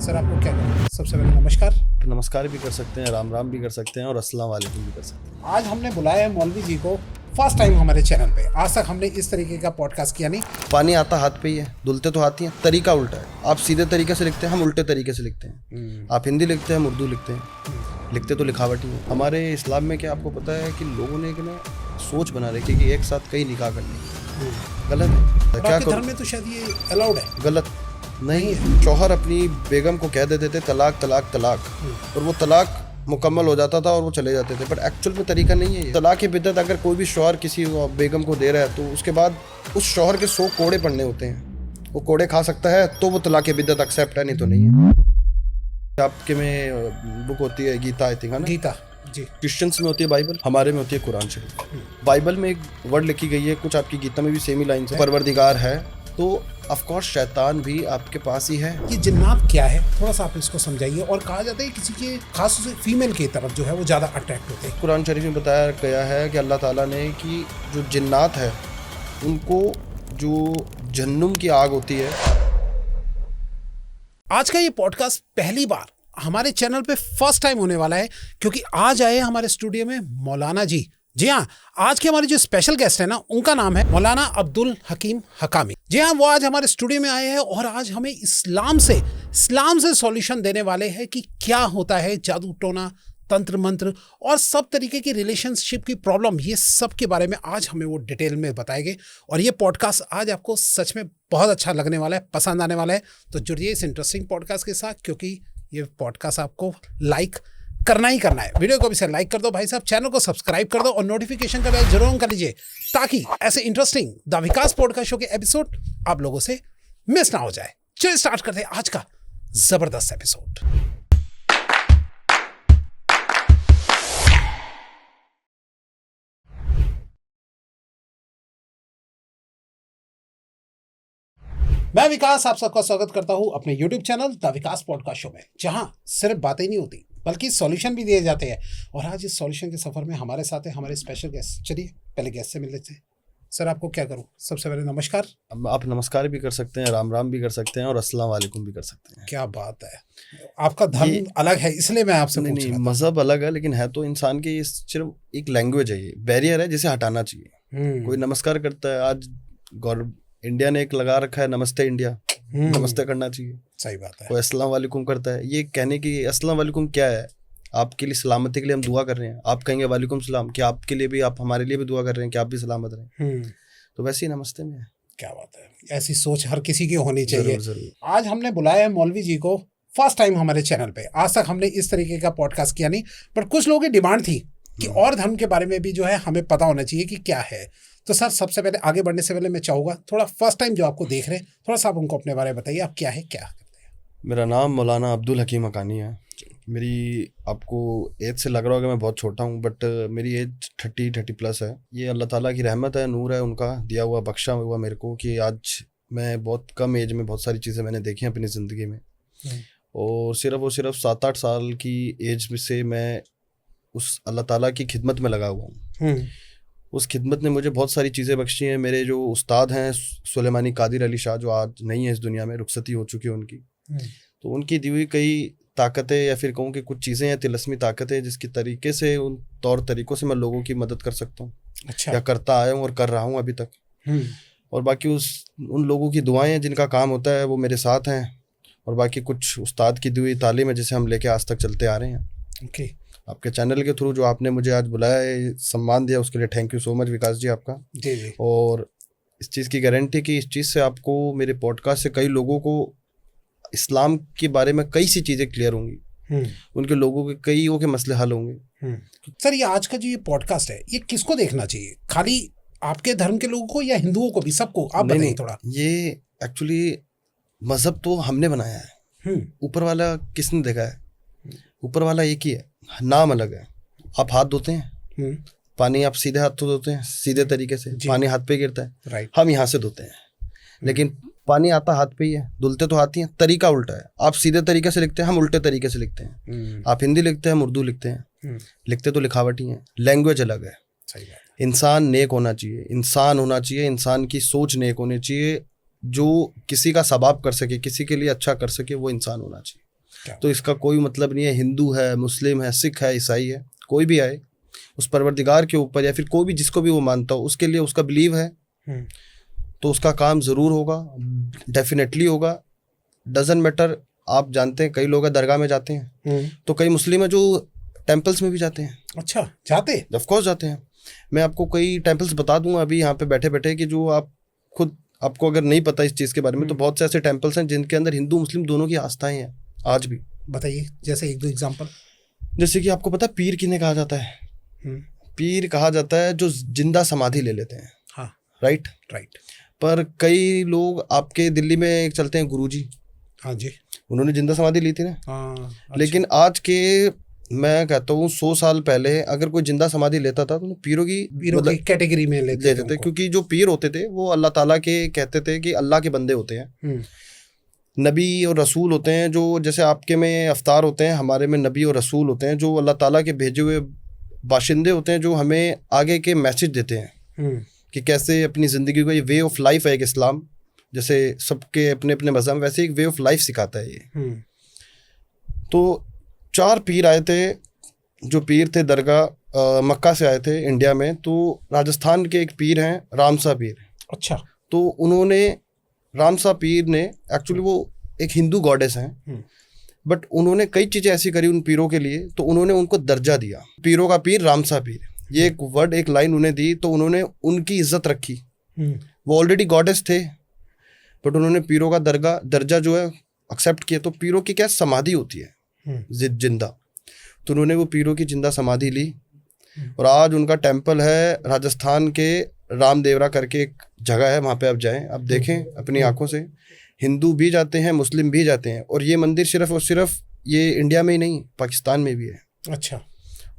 Sir आपको क्या करना है? सबसे पहले नमस्कार। नमस्कार भी कर सकते हैं, राम राम भी कर सकते हैं और अस्सलाम वालेकुम भी कर सकते हैं। आज हमने बुलाया है मौलवी जी को फर्स्ट टाइम हमारे चैनल पे। आज तक हमने इस तरीके का पॉडकास्ट किया नहीं। पानी आता हाथ पे ही है, धुलते तो हाथ ही हैं, तरीका उल्टा है। आप सीधे तरीके से लिखते हैं, हम उल्टे तरीके से लिखते हैं। आप हिंदी लिखते हैं, हम उर्दू लिखते हैं। लिखते तो लिखावट ही है। हमारे इस्लाम में क्या आपको पता है कि लोगों ने सोच बना रखी कि एक साथ कई निकाह करने। गलत है। क्या आपके धर्म में तो शायद ये अलाउड है। गलत नहीं है। शौहर अपनी बेगम को कह देते थे तलाक तलाक तलाक, और वो तलाक मुकम्मल हो जाता था और वो चले जाते थे। बट एक्चुअल में तरीका नहीं है ये। तलाक की बिद्दत अगर कोई भी शौहर किसी बेगम को दे रहा है तो उसके बाद उस शौहर के 100 कोड़े पड़ने होते हैं। वो कोड़े खा सकता है तो वो तलाक की बिद्दत एक्सेप्ट है, नहीं तो नहीं है। आपके में बुक होती है गीता, आई थिंक है ना? गीता जी। क्रिश्चियंस में होती है बाइबल, हमारे में होती है कुरान शरीफ। बाइबल में एक वर्ड लिखी गई है, कुछ आपकी गीता में भी सेम ही लाइन है, परवरदिगार है। तो ऑफ कोर्स शैतान भी आपके पास ही है। ये जिन्नात क्या है, थोड़ा सा आप इसको समझाइए। और कहा जाता है किसी के खास फीमेल की तरफ जो है वो ज्यादा अट्रैक्ट होते हैं। कुरान शरीफ में बताया गया है कि अल्लाह ताला ने कि जो जिन्नात है उनको जो जहन्नुम की आग होती है। आज का ये पॉडकास्ट पहली बार हमारे चैनल पे फर्स्ट टाइम होने वाला है, क्योंकि आज आए हमारे स्टूडियो में मौलाना जी। जी हाँ, आज के हमारे जो स्पेशल गेस्ट है ना, उनका नाम है मौलाना अब्दुल हकीम हकामी। जी हाँ, वो आज हमारे स्टूडियो में आए हैं और आज हमें इस्लाम से सॉल्यूशन देने वाले हैं कि क्या होता है जादू टोना, तंत्र मंत्र और सब तरीके की रिलेशनशिप की प्रॉब्लम। ये सब के बारे में आज हमें वो डिटेल में बताएंगे और ये पॉडकास्ट आज आपको सच में बहुत अच्छा लगने वाला है, पसंद आने वाला है। तो जुड़िए इस इंटरेस्टिंग पॉडकास्ट के साथ, क्योंकि ये पॉडकास्ट आपको लाइक करना ही करना है। वीडियो को भी से लाइक कर दो भाई साहब, चैनल को सब्सक्राइब कर दो और नोटिफिकेशन का बेल जरूर ऑन कर लीजिए, ताकि ऐसे interesting the Vikas podcast show के एपिसोड आप लोगों से मिस ना हो जाए। चलिए स्टार्ट करते हैं आज का जबरदस्त एपिसोड। मैं विकास आप सबका स्वागत करता हूं अपने YouTube channel the Vikas podcast show में, जहां सिर्फ बातें नहीं होती बल्कि सॉल्यूशन भी दिए जाते हैं। और आज इस सॉल्यूशन के सफर में हमारे साथ है हमारे स्पेशल गेस्ट। चलिए पहले गेस्ट से मिल लेते हैं। सर आपको क्या करूं? सबसे पहले नमस्कार। आप नमस्कार भी कर सकते हैं, राम राम भी कर सकते हैं और अस्सलाम वालेकुम भी कर सकते हैं। क्या बात है, आपका धर्म अलग है इसलिए मैं आपसे पूछ रहा था। मजहब अलग है लेकिन है तो इंसान की सिर्फ एक लैंग्वेज है, ये बैरियर है जिसे हटाना चाहिए। कोई नमस्कार करता है, आज इंडिया ने एक लगा रखा है नमस्ते इंडिया, नमस्ते करना चाहिए। सही बात है। कोई अस्सलाम वालेकुम करता है, ये कहने की अस्सलाम वालेकुम क्या है? आपके लिए सलामती के लिए हम दुआ कर रहे हैं, आप कहेंगे वालेकुम सलाम, कि आपके लिए भी, आप हमारे लिए भी दुआ कर रहे हैं कि आप भी सलामत रहें। तो वैसे ही नमस्ते में है। क्या बात है, ऐसी सोच हर किसी की होनी चाहिए। जरूर। आज हमने बुलाया है मौलवी जी को फर्स्ट टाइम हमारे चैनल पे। आज तक हमने इस तरीके का पॉडकास्ट किया नहीं, पर कुछ लोगों की डिमांड थी कि और धर्म के बारे में भी जो है हमें पता होना चाहिए कि क्या है। तो सर सबसे पहले आगे बढ़ने से पहले मैं चाहूँगा थोड़ा फर्स्ट टाइम जो आपको देख रहे हैं, थोड़ा सा आप उनको अपने बारे में बताइए, आप क्या है, क्या करते हैं। मेरा नाम मौलाना अब्दुल हकीम हकानी है। मेरी आपको एज से लग रहा होगा मैं बहुत छोटा हूँ, बट मेरी एज 30+ है। ये अल्लाह ताला की रहमत है, नूर है उनका दिया हुआ, बख्शा हुआ मेरे को कि आज मैं बहुत कम एज में बहुत सारी चीज़ें मैंने देखी अपनी ज़िंदगी में। और सिर्फ 7-8 साल की एज में से मैं उस अल्लाह ताला की खिदमत में लगा हुआ हूँ। उस खिदमत ने मुझे बहुत सारी चीज़ें बख्शी हैं। मेरे जो उस्ताद हैं सुलेमानी कादिर अली शाह, जो आज नहीं है इस दुनिया में, रुखसती हो चुकी है उनकी, तो उनकी दी हुई कई ताकतें या फिर कहूँ कि कुछ चीज़ें हैं, तिलस्मी ताकतें, जिसकी तरीके से उन तौर तरीक़ों से मैं लोगों की मदद कर सकता हूँ। अच्छा। या करता आया हूँ और कर रहा हूँ अभी तक। और बाकी उन लोगों की दुआएं हैं जिनका काम होता है वो मेरे साथ हैं, और बाकी कुछ उस्ताद की दी हुई तालीम है जिसे हम लेके आज तक चलते आ रहे हैं। ओके। आपके चैनल के थ्रू जो आपने मुझे आज बुलाया, सम्मान दिया, उसके लिए थैंक यू सो मच विकास जी आपका। जी। और इस चीज़ की गारंटी कि इस चीज़ से आपको, मेरे पॉडकास्ट से कई लोगों को इस्लाम के बारे में कई सी चीज़ें क्लियर होंगी, उनके लोगों के कईयों के मसले हल होंगे। सर ये आज का जो ये पॉडकास्ट है, ये किसको देखना चाहिए? खाली आपके धर्म के लोगों को या हिंदुओं को भी, सबको? आप बताइए थोड़ा। ये एक्चुअली मजहब तो हमने बनाया है, ऊपर वाला किसने देखा है? ऊपर वाला एक ही है, नाम अलग है। आप हाथ धोते हैं, पानी आप सीधे हाथ तो धोते हैं, सीधे तरीके से पानी हाथ पे गिरता है। राइट। हम यहाँ से धोते हैं, लेकिन पानी आता हाथ पे ही है, धुलते तो हाथ ही हैं, तरीका उल्टा है। आप सीधे तरीके से लिखते हैं, हम उल्टे तरीके से लिखते हैं। आप हिंदी लिखते हैं, हम उर्दू लिखते हैं। लिखते तो लिखावट ही है, लैंग्वेज अलग है। सही बात। इंसान नेक होना चाहिए, इंसान होना चाहिए, इंसान की सोच नेक होनी चाहिए, जो किसी का सबाब कर सके, किसी के लिए अच्छा कर सके, वो इंसान होना चाहिए। तो इसका कोई मतलब नहीं है हिंदू है, मुस्लिम है, सिख है, ईसाई है, कोई भी आए उस परवरदिगार के ऊपर या फिर कोई भी जिसको भी वो मानता हो उसके लिए उसका बिलीव है तो उसका काम ज़रूर होगा, डेफिनेटली होगा। Doesn't matter. आप जानते हैं कई लोग दरगाह में जाते हैं तो कई मुस्लिम है जो टेम्पल्स में भी जाते हैं। अच्छा, जाते? ऑफ कोर्स जाते हैं। मैं आपको कई टेम्पल्स बता दूंगा अभी यहाँ पे बैठे बैठे कि जो आप खुद, आपको अगर नहीं पता इस चीज़ के बारे में तो बहुत से ऐसे टेम्पल्स हैं जिनके अंदर हिंदू मुस्लिम दोनों की आस्थाएं हैं आज भी। बताइए, जैसे एक दो एग्जांपल। जैसे कि आपको पता है पीर किन्हें कहा जाता है? पीर कहा जाता है जो जिंदा समाधि ले लेते हैं। हाँ, राइट। पर कई लोग आपके दिल्ली में एक चलते हैं गुरुजी। हाँ जी, उन्होंने जिंदा समाधि ली थी ना। अच्छा। लेकिन आज के, मैं कहता हूँ 100 साल पहले अगर कोई जिंदा समाधि लेता था तो पीरों की कैटेगरी में लेते थे, क्योंकि जो पीर होते थे वो अल्लाह ताला के कहते थे कि अल्लाह के बंदे होते हैं, नबी और रसूल होते हैं। जो जैसे आपके में अवतार होते हैं, हमारे में नबी और रसूल होते हैं जो अल्लाह ताला के भेजे हुए बाशिंदे होते हैं जो हमें आगे के मैसेज देते हैं कि कैसे अपनी ज़िंदगी को, ये वे ऑफ लाइफ है एक इस्लाम, जैसे सबके अपने अपने मज़हब वैसे एक वे ऑफ लाइफ सिखाता है ये। तो 4 पीर आए थे, जो पीर थे दरगाह मक्का से आए थे इंडिया में। तो राजस्थान के एक पीर हैं रामसा पीर। अच्छा। तो उन्होंने, रामसा पीर ने, एक्चुअली वो एक हिंदू गॉडेस हैं बट उन्होंने कई चीज़ें ऐसी करी उन पीरों के लिए तो उन्होंने उनको दर्जा दिया, पीरों का पीर रामसा पीर। ये एक वर्ड, एक लाइन उन्हें दी तो उन्होंने उनकी इज्जत रखी। वो ऑलरेडी गॉडेस थे बट उन्होंने पीरों का दर्जा जो है एक्सेप्ट किया। तो पीरों की क्या समाधि होती है जिंदा, तो उन्होंने वो पीरों की जिंदा समाधि ली और आज उनका टेम्पल है राजस्थान के रामदेवरा करके एक जगह है, वहाँ पे आप जाएं, आप देखें अपनी आंखों से। हिंदू भी जाते हैं, मुस्लिम भी जाते हैं और ये मंदिर सिर्फ और सिर्फ ये इंडिया में ही नहीं पाकिस्तान में भी है। अच्छा।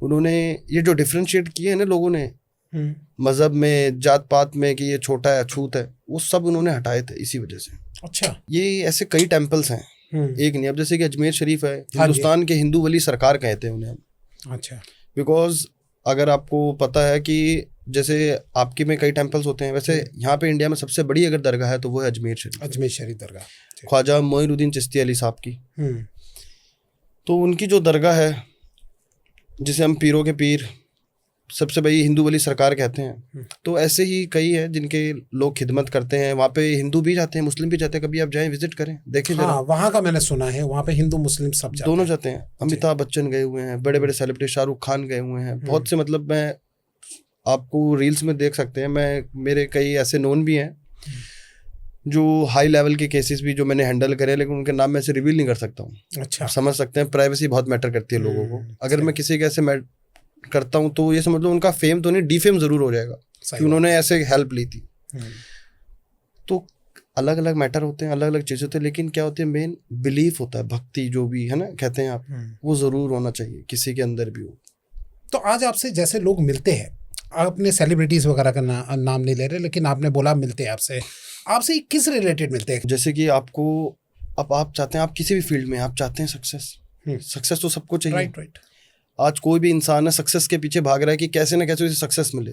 उन्होंने ये जो डिफ्रेंशिएट किए हैं ना लोगों ने मज़हब में, जात पात में कि ये छोटा है अछूत है, वो सब उन्होंने हटाए थे इसी वजह से। अच्छा। ये ऐसे कई टेम्पल्स हैं, एक नहीं। अब जैसे कि अजमेर शरीफ है, हिंदुस्तान के हिंदू वली सरकार कहते हैं उन्हें। अच्छा। बिकॉज अगर आपको पता है कि जैसे आपके में कई टेम्पल्स होते हैं, वैसे यहाँ पे इंडिया में सबसे बड़ी अगर दरगाह है तो वो है अजमेर शरीफ। अजमेर शरीफ दरगाह, ख्वाजा मोइनुद्दीन चिश्ती अली साहब की। तो उनकी जो दरगाह है, जिसे हम पीरों के पीर, सबसे बड़ी हिंदू वाली सरकार कहते हैं। तो ऐसे ही कई है जिनके लोग खिदमत करते हैं। वहाँ पे हिंदू भी जाते हैं, मुस्लिम भी जाते हैं। कभी आप जाएं, विजिट करें, देखें जरा। हाँ, वहाँ का मैंने सुना है, वहाँ पे हिंदू मुस्लिम सब जाते दोनों जाते हैं। अमिताभ बच्चन गए हुए हैं, बड़े बड़े सेलिब्रिटी, शाहरुख खान गए हुए हैं, बहुत से। मतलब मैं आपको रील्स में देख सकते हैं, मेरे कई ऐसे नोन भी हैं जो हाई लेवल के केसेस भी जो मैंने हैंडल करे, लेकिन उनके नाम मैं ऐसे रिवील नहीं कर सकता हूँ। अच्छा। समझ सकते हैं, प्राइवेसी बहुत मैटर करती है लोगों को। अगर मैं किसी के ऐसे करता हूँ तो ये समझ लो उनका फेम तो नहीं, डीफेम जरूर हो जाएगा कि उन्होंने ऐसे हेल्प ली थी। तो अलग अलग मैटर होते हैं, अलग अलग चीज़ें होती है, लेकिन क्या होती है, मेन बिलीफ होता है, भक्ति जो भी है ना कहते हैं आप, वो ज़रूर होना चाहिए किसी के अंदर भी हो। तो आज आपसे जैसे लोग मिलते हैं, आपने सेलिब्रिटीज़ वगैरह का नाम नहीं ले रहे, लेकिन आपने बोला मिलते हैं आपसे किस रिलेटेड मिलते हैं? जैसे कि आपको, अब आप चाहते हैं, आप किसी भी फील्ड में आप चाहते हैं सक्सेस तो सबको चाहिए। राइट। आज कोई भी इंसान है सक्सेस के पीछे भाग रहा है कि कैसे ना कैसे उसे सक्सेस मिले।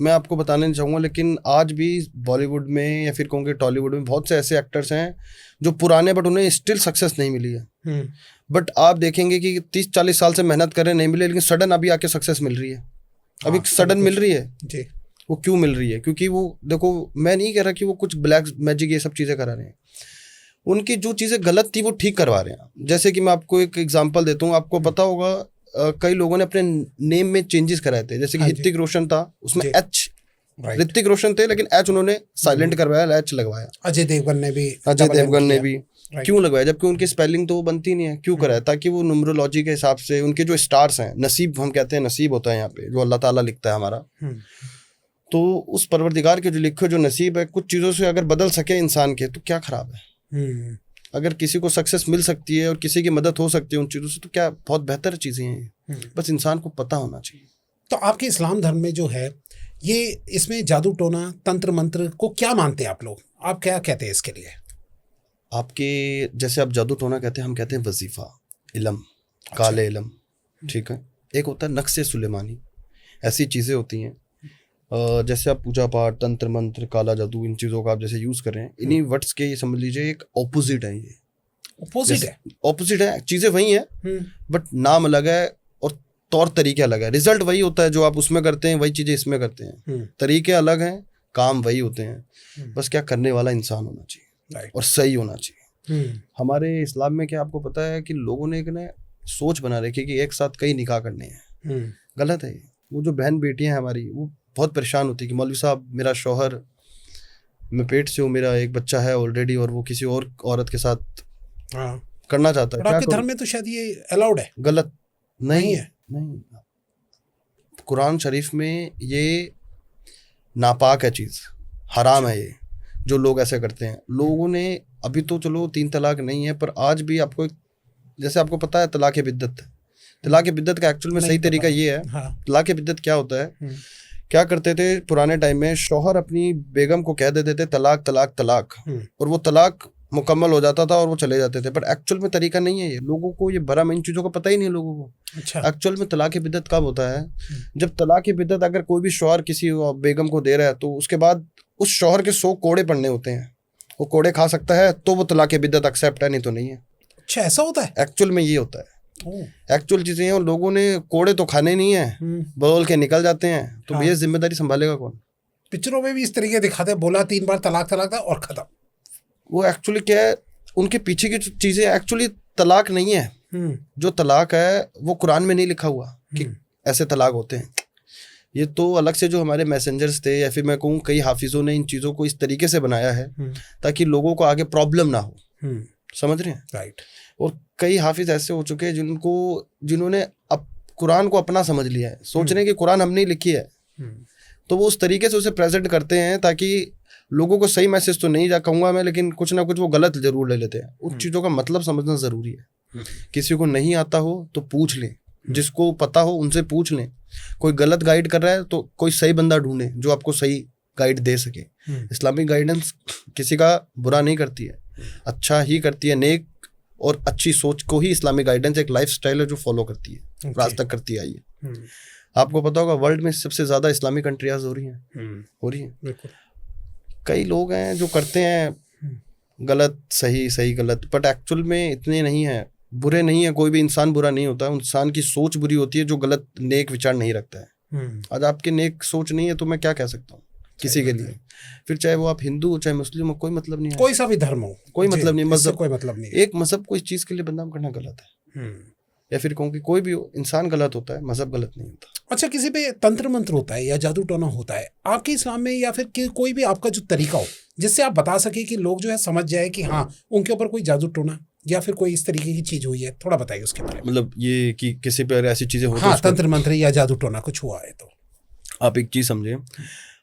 मैं आपको बताना नहीं चाहूँगा, लेकिन आज भी बॉलीवुड में या फिर कहूँगे टॉलीवुड में बहुत से ऐसे एक्टर्स हैं जो पुराने बट उन्हें स्टिल सक्सेस नहीं मिली है। बट आप देखेंगे कि 30-40 साल से मेहनत कर रहे नहीं मिले, लेकिन सडन अभी आके सक्सेस मिल रही है। अभी सडन मिल रही है जी। वो क्यों मिल रही है? क्योंकि वो, देखो मैं नहीं कह रहा कि वो कुछ ब्लैक मैजिक ये सब चीज़ें करा रहे हैं, उनकी जो चीज़ें गलत थी वो ठीक करवा रहे हैं। जैसे कि मैं आपको एक एग्जांपल देता हूँ, आपको पता होगा कई लोगों ने अपने नेम में चेंजेस कराए थे। जैसे कि ऋतिक रोशन था, उसमें एच, ऋतिक रोशन थे लेकिन एच उन्होंने साइलेंट करवाया, एच लगवाया। अजय देवगन ने भी क्यों लगवाया? जबकि उनकी स्पेलिंग तो वो बनती नहीं है, क्यों कराया? ताकि वो न्यूमरोलॉजी के हिसाब से उनके जो स्टार्स हैं, नसीब हम कहते हैं, नसीब होता है यहाँ पे जो अल्लाह ताला लिखता है हमारा, तो उस परवरदिगार के जो लिखे जो नसीब है, कुछ चीज़ों से अगर बदल सके इंसान के तो क्या खराब है? अगर किसी को सक्सेस मिल सकती है और किसी की मदद हो सकती है उन चीज़ों से, तो क्या बहुत बेहतर चीज़ें हैं। बस इंसान को पता होना चाहिए। तो आपके इस्लाम धर्म में जो है ये, इसमें जादू टोना तंत्र मंत्र को क्या मानते हैं आप लोग? आप क्या कहते हैं इसके लिए? आपके जैसे आप जादू टोना कहते हैं, हम कहते हैं वजीफ़ा, इलम, काले इलम, ठीक है। एक होता है नक्शे सुलेमानी, ऐसी चीज़ें होती हैं। जैसे आप पूजा पाठ, तंत्र मंत्र, काला जादू, इन चीज़ों का आप जैसे यूज़ कर रहे हैं, इन्हीं वर्ड्स के ये समझ लीजिए एक ऑपोजिट है ये। अपोजिट है। ऑपोजिट है, चीजें वही है बट नाम अलग है और तौर तरीके अलग है। रिजल्ट वही होता है जो आप उसमें करते हैं, वही चीजें इसमें करते हैं, तरीके अलग हैं, काम वही होते हैं, बस क्या करने वाला इंसान होना चाहिए और सही होना चाहिए। हमारे इस्लाम में क्या आपको पता है कि लोगों ने एक सोच बना रखी कि एक साथ कई निकाह करने हैं, गलत है। वो जो बहन बेटियां हैं हमारी, वो बहुत परेशान होती है कि मौलवी साहब मेरा शौहर, मैं पेट से हूँ, मेरा एक बच्चा है ऑलरेडी और वो किसी और औरत के साथ करना चाहता है। आपके धर्म में तो शायद ये अलाउड है? गलत नहीं है, नहीं। कुरान शरीफ में ये नापाक है चीज, हराम है ये जो लोग ऐसे करते हैं। लोगों ने अभी तो चलो 3 तलाक नहीं है, पर आज भी आपको जैसे आपको पता है तलाक बिद्दत, तलाक बिद्दत का एक्चुअल में सही तरीका ये है। तलाक बिद्दत क्या होता है, क्या करते थे पुराने टाइम में, शौहर अपनी बेगम को कह देते थे तलाक तलाक तलाक, और वो तलाक मुकम्मल हो जाता था और वो चले जाते थे। पर एक्चुअल में तरीका नहीं है ये, लोगों को ये भरा में इन चीज़ों का पता ही नहीं है लोगों को। अच्छा। एक्चुअल में तलाक बिद्दत कब होता है, जब तलाक बिद्दत अगर कोई भी शौहर किसी बेगम को दे रहा है तो उसके बाद उस शौहर के 100 कोड़े पड़ने होते हैं, वो कोड़े खा सकता है तो वो तलाक बिद्दत एक्सेप्ट है, नहीं तो नहीं है। अच्छा, ऐसा होता है? एक्चुअल में ये होता है, एक्चुअल चीजें हैं। और लोगों ने कोड़े तो खाने नहीं है, बदल के निकल जाते हैं, तो भैया जिम्मेदारी संभालेगा कौन? पिक्चरों में भी इस तरीके दिखाते हैं, बोला 3 बार तलाक तलाक था और खत्म। वो एक्चुअली क्या है, उनके पीछे की चीजें एक्चुअली तलाक नहीं है। जो तलाक है वो कुरान में नहीं लिखा हुआ कि ऐसे तलाक होते हैं। ये तो अलग से जो हमारे मैसेंजर्स थे, या फिर मैं कहूँ कई हाफिजों ने इन चीज़ों को इस तरीके से बनाया है ताकि लोगों को आगे प्रॉब्लम ना हो। समझ रहे हैं? राइट। और कई हाफिज ऐसे हो चुके हैं जिन्होंने अब कुरान को अपना समझ लिया है, सोच रहे हैं कि कुरान हमने लिखी है, तो वो उस तरीके से उसे प्रेजेंट करते हैं ताकि लोगों को सही मैसेज तो नहीं जा कहूँगा मैं, लेकिन कुछ ना कुछ वो गलत जरूर ले लेते हैं। उस चीज़ों का मतलब समझना ज़रूरी है। किसी को नहीं आता हो तो पूछ लें, जिसको पता हो उनसे पूछ लें। कोई गलत गाइड कर रहा है तो कोई सही बंदा ढूंढे जो आपको सही गाइड दे सके। इस्लामिक गाइडेंस किसी का बुरा नहीं करती है, अच्छा ही करती है। नेक और अच्छी सोच को ही इस्लामिक गाइडेंस एक लाइफ स्टाइल है जो फॉलो करती है, आज तक करती आई है। आपको पता होगा वर्ल्ड में सबसे ज़्यादा इस्लामिक कंट्रियाज हो रही हैं। कई लोग हैं जो करते हैं गलत सही सही गलत, बट एक्चुअल में इतने नहीं है, बुरे नहीं है। कोई भी इंसान बुरा नहीं होता है, इंसान की सोच बुरी होती है जो गलत नेक विचार नहीं रखता है। आज आपकी नेक सोच नहीं है तो मैं क्या कह सकता हूँ किसी के लिए, फिर चाहे वो आप हिंदू हो चाहे मुस्लिम हो, कोई मतलब नहीं है। कोई सा भी धर्म हो, कोई मतलब नहीं, मजहब कोई मतलब नहीं। एक मजहब को इस चीज़ के लिए बदनाम करना गलत है, या फिर कहूँ कि कोई भी हो, इंसान गलत होता है, मजहब गलत नहीं होता। अच्छा, किसी पे तंत्र मंत्र होता है या जादू टोना होता है आपके इस्लाम में, या फिर कोई भी आपका जो तरीका हो जिससे आप बता सके कि लोग जो है समझ जाए कि हाँ उनके ऊपर कोई जादू टोना या फिर कोई इस तरीके की चीज हुई है, थोड़ा बताइए उसके बारे में। मतलब ये कि किसी पे ऐसी चीजें होती हैं, तंत्र मंत्र या जादू टोना कुछ हुआ है तो आप एक चीज समझे,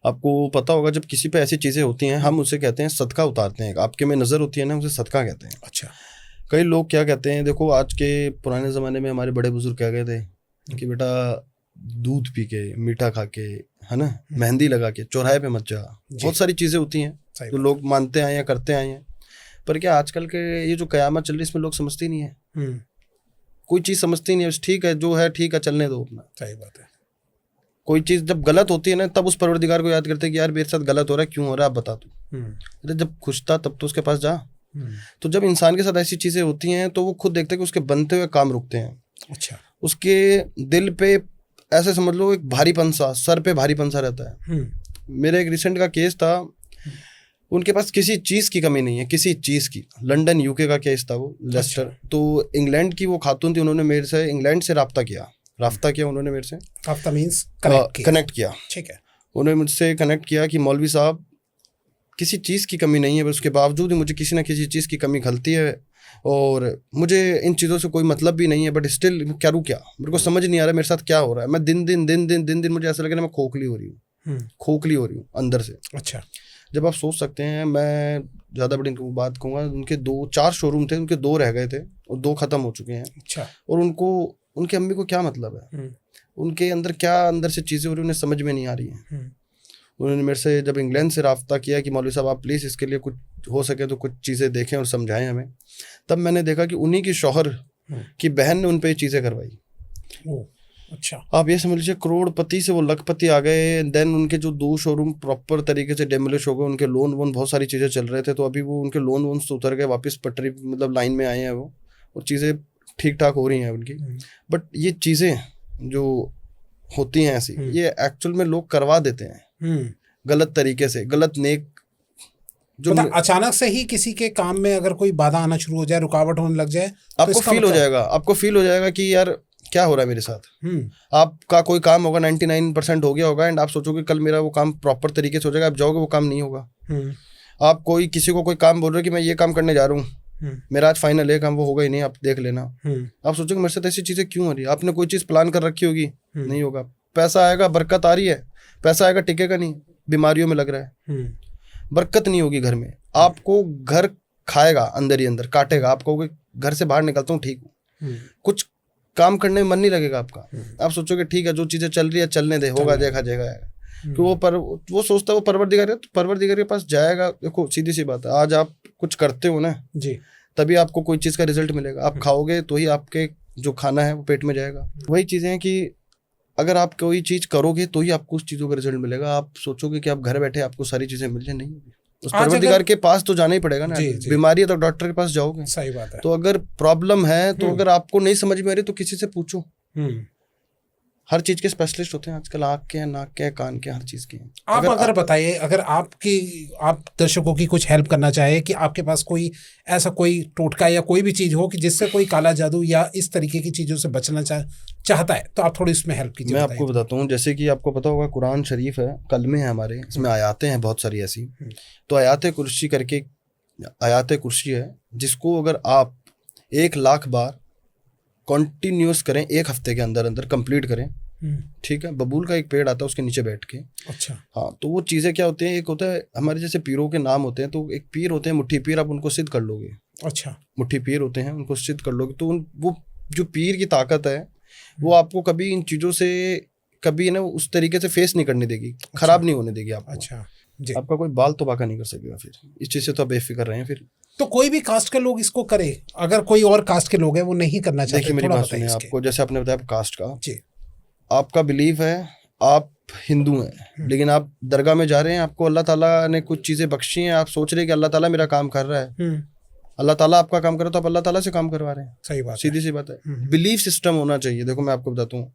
आपको पता होगा जब किसी पे ऐसी चीजें होती हैं हम उसे कहते हैं सदका उतारते हैं। आपके में नजर होती है ना, उसे सदका कहते हैं। अच्छा। कई लोग क्या कहते हैं, देखो आज के पुराने ज़माने में हमारे बड़े बुजुर्ग क्या कहते हैं कि बेटा दूध पी के मीठा खा के, है ना, मेहंदी लगा के चौराहे पे मत जा। बहुत सारी चीज़ें होती हैं जो लोग मानते आए हैं, करते आए हैं। पर क्या आजकल के ये जो कयामत चल रही है इसमें लोग समझते ही नहीं है, कोई चीज़ समझते ही नहीं है। ठीक है जो है ठीक है, चलने दो अपना। सही बात है। कोई चीज़ जब गलत होती है ना तब उस परवरदिगार को याद करते हैं कि यार मेरे साथ गलत हो रहा है, क्यों हो रहा है, आप बता दो। अरे जब खुश था तब तो उसके पास जा। तो जब इंसान के साथ ऐसी चीज़ें होती हैं तो वो खुद देखते हैं कि उसके बनते हुए काम रुकते हैं। अच्छा। उसके दिल पे ऐसे समझ लो एक भारीपन सा, सर पे भारीपन सा रहता है। मेरे एक रिसेंट का केस था, उनके पास किसी चीज़ की कमी नहीं है, किसी चीज़ की। लंदन यूके का केस था वो, लेस्टर। अच्छा। तो इंग्लैंड की वो खातून थी, उन्होंने मेरे से इंग्लैंड से राब्ता किया उन्होंने मेरे से। राब्ता मींस कनेक्ट किया। ठीक है। उन्होंने मुझसे कनेक्ट किया कि मौलवी साहब किसी चीज़ की कमी नहीं है, पर उसके बावजूद ही मुझे किसी ना किसी चीज़ की कमी खलती है और मुझे इन चीज़ों से कोई मतलब भी नहीं है, बट स्टिल करूँ क्या, मेरे को समझ नहीं आ रहा मेरे साथ क्या हो रहा है। मैं दिन दिन मुझे ऐसा लग रहा है मैं खोखली हो रही हूँ अंदर से। अच्छा। जब आप सोच सकते हैं, मैं ज़्यादा बड़ी बात कहूँगा, उनके 4 शोरूम थे, उनके 2 रह गए थे और 2 ख़त्म हो चुके हैं। अच्छा। और उनके अम्मी को क्या मतलब है, उनके अंदर क्या अंदर से चीज़ें हो रही उन्हें समझ में नहीं आ रही हैं। उन्होंने मेरे से जब इंग्लैंड से राब्ता किया कि मौलवी साहब आप प्लीज़ इसके लिए कुछ हो सके तो कुछ चीज़ें देखें और समझाएं हमें, तब मैंने देखा कि उन्हीं की शौहर की बहन ने उन पर ये चीज़ें करवाई। अच्छा। आप ये समझ लीजिए करोड़पति से वो लखपति आ गए। देन उनके जो 2 शोरूम प्रॉपर तरीके से डेमोलिश हो गए, उनके लोन वोन बहुत सारी चीज़ें चल रहे थे, तो अभी वो उनके लोन वोन से उतर गए, वापस पटरी मतलब लाइन में आए हैं वो, और चीज़ें ठीक ठाक हो रही हैं उनकी। बट ये चीज़ें जो होती हैं ऐसी, ये एक्चुअल में लोग करवा देते हैं गलत तरीके से, गलत नेक जो मतलब अचानक से ही किसी के काम में अगर कोई बाधा आना शुरू हो जाए, रुकावट होने लग जाए, आपको फील हो जाएगा, आपको फील हो जाएगा कि यार क्या हो रहा है मेरे साथ। आपका कोई काम होगा 99% हो गया होगा, एंड आप सोचोगे कल मेरा वो काम प्रॉपर तरीके से हो जाएगा, आप जाओगे वो काम नहीं होगा। आप कोई किसी को कोई काम बोल रहे हो कि मैं ये काम करने जा रहा हूँ, मेरा आज फाइनल है काम, वो होगा ही नहीं, आप देख लेना। आप सोचोगे मेरे साथ ऐसी चीजें क्यों हो रही है, आपने कोई चीज प्लान कर रखी होगी, नहीं होगा। पैसा आएगा, बरकत आ रही है, पैसा आएगा टिकेगा नहीं, बीमारियों में लग रहा है, बरकत नहीं होगी घर में, आपको घर खाएगा अंदर ही अंदर, काटेगा। आप कहोगे घर से बाहर निकलता हूँ ठीक हूँ, कुछ काम करने में मन नहीं लगेगा आपका। आप सोचोगे ठीक है जो चीजें चल रही है चलने दे, होगा देखा जाएगा। कि वो सोचता है वो परवरदिगार है, तो परवरदिगार के पास जाएगा। देखो सीधी सी बात है, आज आप कुछ करते हो ना जी, तभी आपको कोई चीज का रिजल्ट मिलेगा। आप खाओगे तो ही आपके जो खाना है वो पेट में जाएगा। वही चीजें हैं कि अगर आप कोई चीज करोगे तो ही आपको उस चीजों का रिजल्ट मिलेगा। आप सोचोगे कि आप घर बैठे आपको सारी चीजें मिल जाए, नहीं होगी। उस परवरदिगार के पास तो जाना ही पड़ेगा ना। बीमारी है तो डॉक्टर के पास जाओगे। सही बात है। तो अगर प्रॉब्लम है तो अगर आपको नहीं समझ में आ रही तो किसी से पूछो। हर चीज के स्पेशलिस्ट होते हैं आजकल, आँख के हैं, नाक के हैं, कान के, हर चीज के हैं। आप अगर बताइए, अगर आप दर्शकों की कुछ हेल्प करना चाहे कि आपके पास कोई ऐसा कोई टोटका या कोई भी चीज हो कि जिससे कोई काला जादू या इस तरीके की चीजों से बचना चाहता है, तो आप थोड़ी इसमें हेल्प कीजिए। मैं आपको बताता हूँ, जैसे कि आपको पता होगा कुरान शरीफ है, कलमे हैं हमारे, इसमें आयातें हैं बहुत सारी ऐसी। तो आयात कुर्सी करके आयात कुर्सी है, जिसको अगर आप 1,00,000 बार कॉन्टिन्यूस करें, 1 हफ्ते के अंदर अंदर कंप्लीट करें, ठीक है। बबूल का एक पेड़ आता है, उसके नीचे बैठ के। अच्छा। हाँ, तो वो चीज़ें क्या होती हैं, एक होता है हमारे जैसे पीरों के नाम होते हैं, तो एक पीर होते हैं मुट्ठी पीर, आप उनको सिद्ध कर लोगे। अच्छा। मुट्ठी पीर होते हैं, उनको सिद्ध कर लोगे तो वो जो पीर की ताकत है वो आपको कभी इन चीज़ों से कभी ना उस तरीके से फेस नहीं करने देगी, खराब नहीं होने देगी आपको। अच्छा। आपका कोई बाल तो बाका नहीं कर सकेगा फिर, इस चीज़ से तो आप बेफिक्र रहे हैं। फिर तो कोई भी कास्ट के लोग इसको करे, अगर कोई और कास्ट के लोग हैं वो नहीं करना चाहते? देखिए मेरी बात सुनिए, आपको जैसे आपने बताया कास्ट का जी, आपका बिलीफ है, आप हिंदू हैं, लेकिन आप दरगाह में जा रहे हैं, आपको अल्लाह ताला ने कुछ चीज़ें बख्शी हैं, आप सोच रहे हैं कि अल्लाह ताला मेरा काम कर रहा है, अल्लाह ताला आपका काम कर रहा है, तो आप अल्लाह ताला से काम करवा रहे हैं। सही बात, सीधी सी बात है। बिलीफ सिस्टम होना चाहिए। देखो मैं आपको बताता हूँ,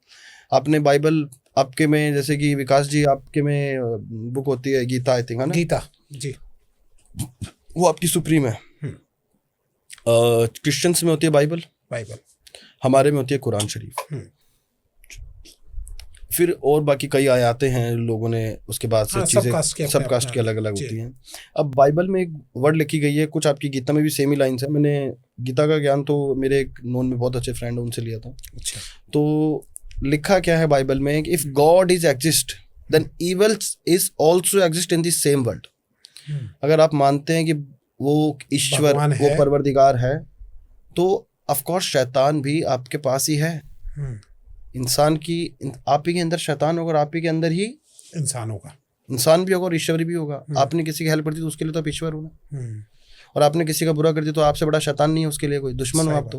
आपने बाइबल आपके में, जैसे कि विकास जी आपके में बुक होती है गीता, आई थिंक है ना, गीता जी, वो आपकी सुप्रीम है। क्रिश्चियंस में होती है बाइबल, हमारे में होती है कुरान शरीफ। फिर और बाकी कई आयातें हैं लोगों ने उसके बाद से चीज़ें सब कास्ट की अलग अलग होती हैं। अब बाइबल में एक वर्ड लिखी गई है, कुछ आपकी गीता में भी सेम ही लाइन्स है। मैंने गीता का ज्ञान तो मेरे एक नोन में बहुत अच्छे फ्रेंड उनसे लिया था। अच्छा। तो लिखा क्या है बाइबल में, if God is exist then evil is also exist in the same world. अगर आप मानते हैं कि वो ईश्वर, वो परवरदिगार है, तो ऑफकोर्स शैतान भी आपके पास ही है। इंसान की, आप ही के अंदर शैतान होगा, आप ही के अंदर ही इंसान होगा। इंसान भी होगा और ईश्वर भी होगा। आपने किसी की हेल्प कर दी तो उसके लिए तो आप ईश्वर हो ना, और आपने किसी का बुरा कर दिया तो आपसे बड़ा शैतान नहीं है उसके लिए कोई, दुश्मन हो आप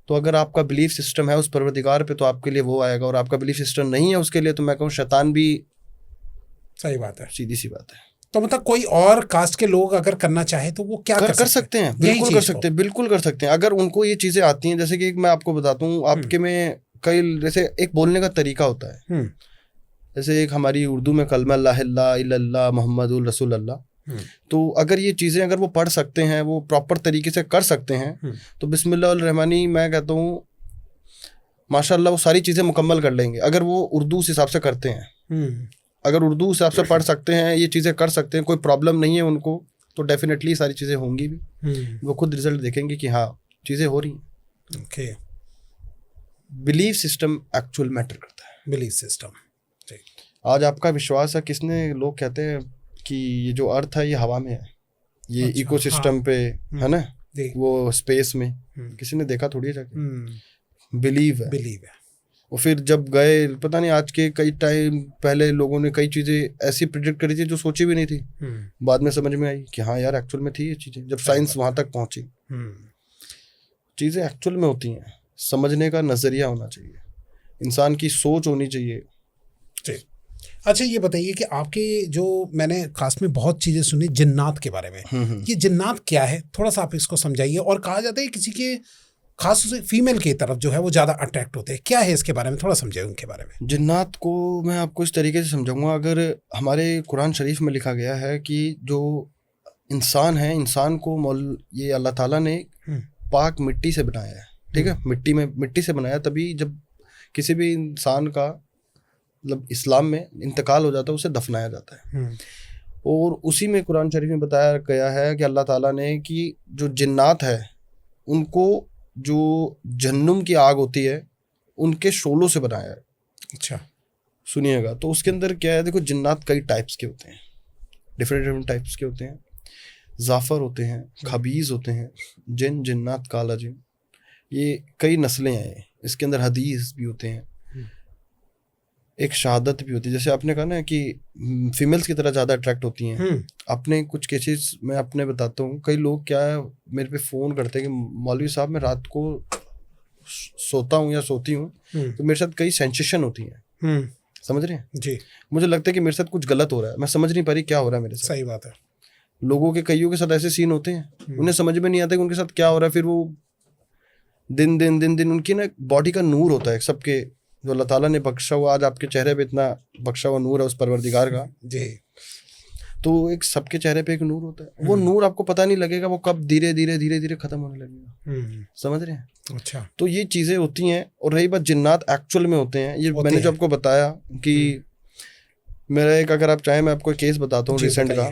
तो अगर आपका बिलीफ सिस्टम है उस परवरदिगार पे तो आपके लिए वो आएगा, और आपका बिलीफ सिस्टम नहीं है उसके लिए तो मैं कहूँ शैतान भी। सही बात है, सीधी सी बात है। तो मतलब कोई और कास्ट के लोग अगर करना चाहे तो वो क्या कर सकते हैं? बिल्कुल कर सकते हैं, बिल्कुल कर सकते हैं अगर उनको ये चीजें आती हैं। जैसे कि मैं आपको बताता हूँ, आपके में कई, जैसे एक बोलने का तरीका होता है, जैसे एक हमारी उर्दू में कलमा ला इलाहा इल्लल्लाह मुहम्मदुर रसूलुल्लाह, तो अगर ये चीज़ें अगर वो पढ़ सकते हैं, वो प्रॉपर तरीके से कर सकते हैं, तो बिस्मिल्लाहिर्रहमानी मैं कहता हूँ माशाल्लाह वो सारी चीज़ें मुकम्मल कर लेंगे। अगर वो उर्दू उस हिसाब से करते हैं, अगर उर्दू उस हिसाब से पढ़ सकते हैं, ये चीज़ें कर सकते हैं, कोई प्रॉब्लम नहीं है उनको, तो डेफिनेटली सारी चीज़ें होंगी भी। वो खुद रिजल्ट देखेंगे कि हाँ चीज़ें हो रही हैं। Okay. Belief system actual matter करता है। Belief system. आज आपका विश्वास है, किसने, लोग कहते हैं कि ये जो अर्थ है ये हवा में है, ये इकोसिस्टम पे है ना, वो स्पेस में, किसी ने देखा थोड़ी जाके, बिलीव है। और फिर जब गए, पता नहीं आज के कई टाइम पहले लोगों ने कई चीज़ें ऐसी प्रिडिक्ट करी थी जो सोची भी नहीं थी, बाद में समझ में आई कि हाँ यार एक्चुअल में थी ये चीज़ें, जब साइंस वहाँ तक पहुँची। चीज़ें एक्चुअल में होती हैं, समझने का नज़रिया होना चाहिए। इंसान की सोच होनी चाहिए। जी। अच्छा ये बताइए कि आपके जो मैंने खास में बहुत चीज़ें सुनी जिन्नात के बारे में, ये जिन्नात क्या है, थोड़ा सा आप इसको समझाइए। और कहा जाता है किसी के खास से फीमेल की तरफ जो है वो ज़्यादा अट्रैक्ट होते हैं, क्या है इसके बारे में, थोड़ा समझाइए उनके बारे में। जिन्नात को मैं आपको इस तरीके से समझाऊंगा, अगर हमारे कुरान शरीफ में लिखा गया है कि जो इंसान है, इंसान को ये अल्लाह ताला ने पाक मिट्टी से बनाया है, ठीक है, मिट्टी से बनाया, तभी जब किसी भी इंसान का मतलब इस्लाम में इंतकाल हो जाता है उसे दफनाया जाता है। और उसी में कुरान शरीफ में बताया गया है कि अल्लाह ताला ने कि जो जिन्नात है उनको जो जहन्नुम की आग होती है उनके शोलों से बनाया है। अच्छा, सुनिएगा, तो उसके अंदर क्या है, देखो जिन्नात कई टाइप्स के होते हैं, डिफरेंट टाइप्स के होते हैं। जाफर होते हैं, खबीज होते हैं, जिन्नात, काला जिन, ये कई नस्लें हैं। इसके अंदर हदीस भी होते हैं, एक शहादत भी होती है। जैसे आपने कहा ना कि फीमेल्स की तरह ज़्यादा अट्रैक्ट होती हैं। अपने कुछ केसेस मैं अपने बताता हूँ, कई लोग क्या है मेरे पे फ़ोन करते हैं कि मौलवी साहब मैं रात को सोता हूँ या सोती हूँ तो मेरे साथ कई सेंसेशन होती हैं। समझ रहे हैं जी। मुझे लगता है कि मेरे साथ कुछ गलत हो रहा है, मैं समझ नहीं पा रही क्या हो रहा है मेरे साथ। सही बात है। लोगों के कईयों के साथ ऐसे सीन होते हैं, उन्हें समझ में नहीं आता कि उनके साथ क्या हो रहा है। फिर वो दिन उनकी ना बॉडी का नूर होता है सबके, जो अल्लाह ताला ने बख्शा हुआ, आज आपके चेहरे पे इतना बख्शा हुआ नूर है उस परवरदिगार का जी। तो एक सबके चेहरे पे एक नूर होता है, वो नूर आपको पता नहीं लगेगा वो कब धीरे धीरे खत्म होने लगेगा। समझ रहे हैं। अच्छा, तो ये चीजें होती हैं। और रही बात जिन्नात एक्चुअल में होते हैं, ये मैंने जो आपको बताया कि मेरा एक, अगर आप चाहें मैं आपको केस बताता हूँ रिसेंट का।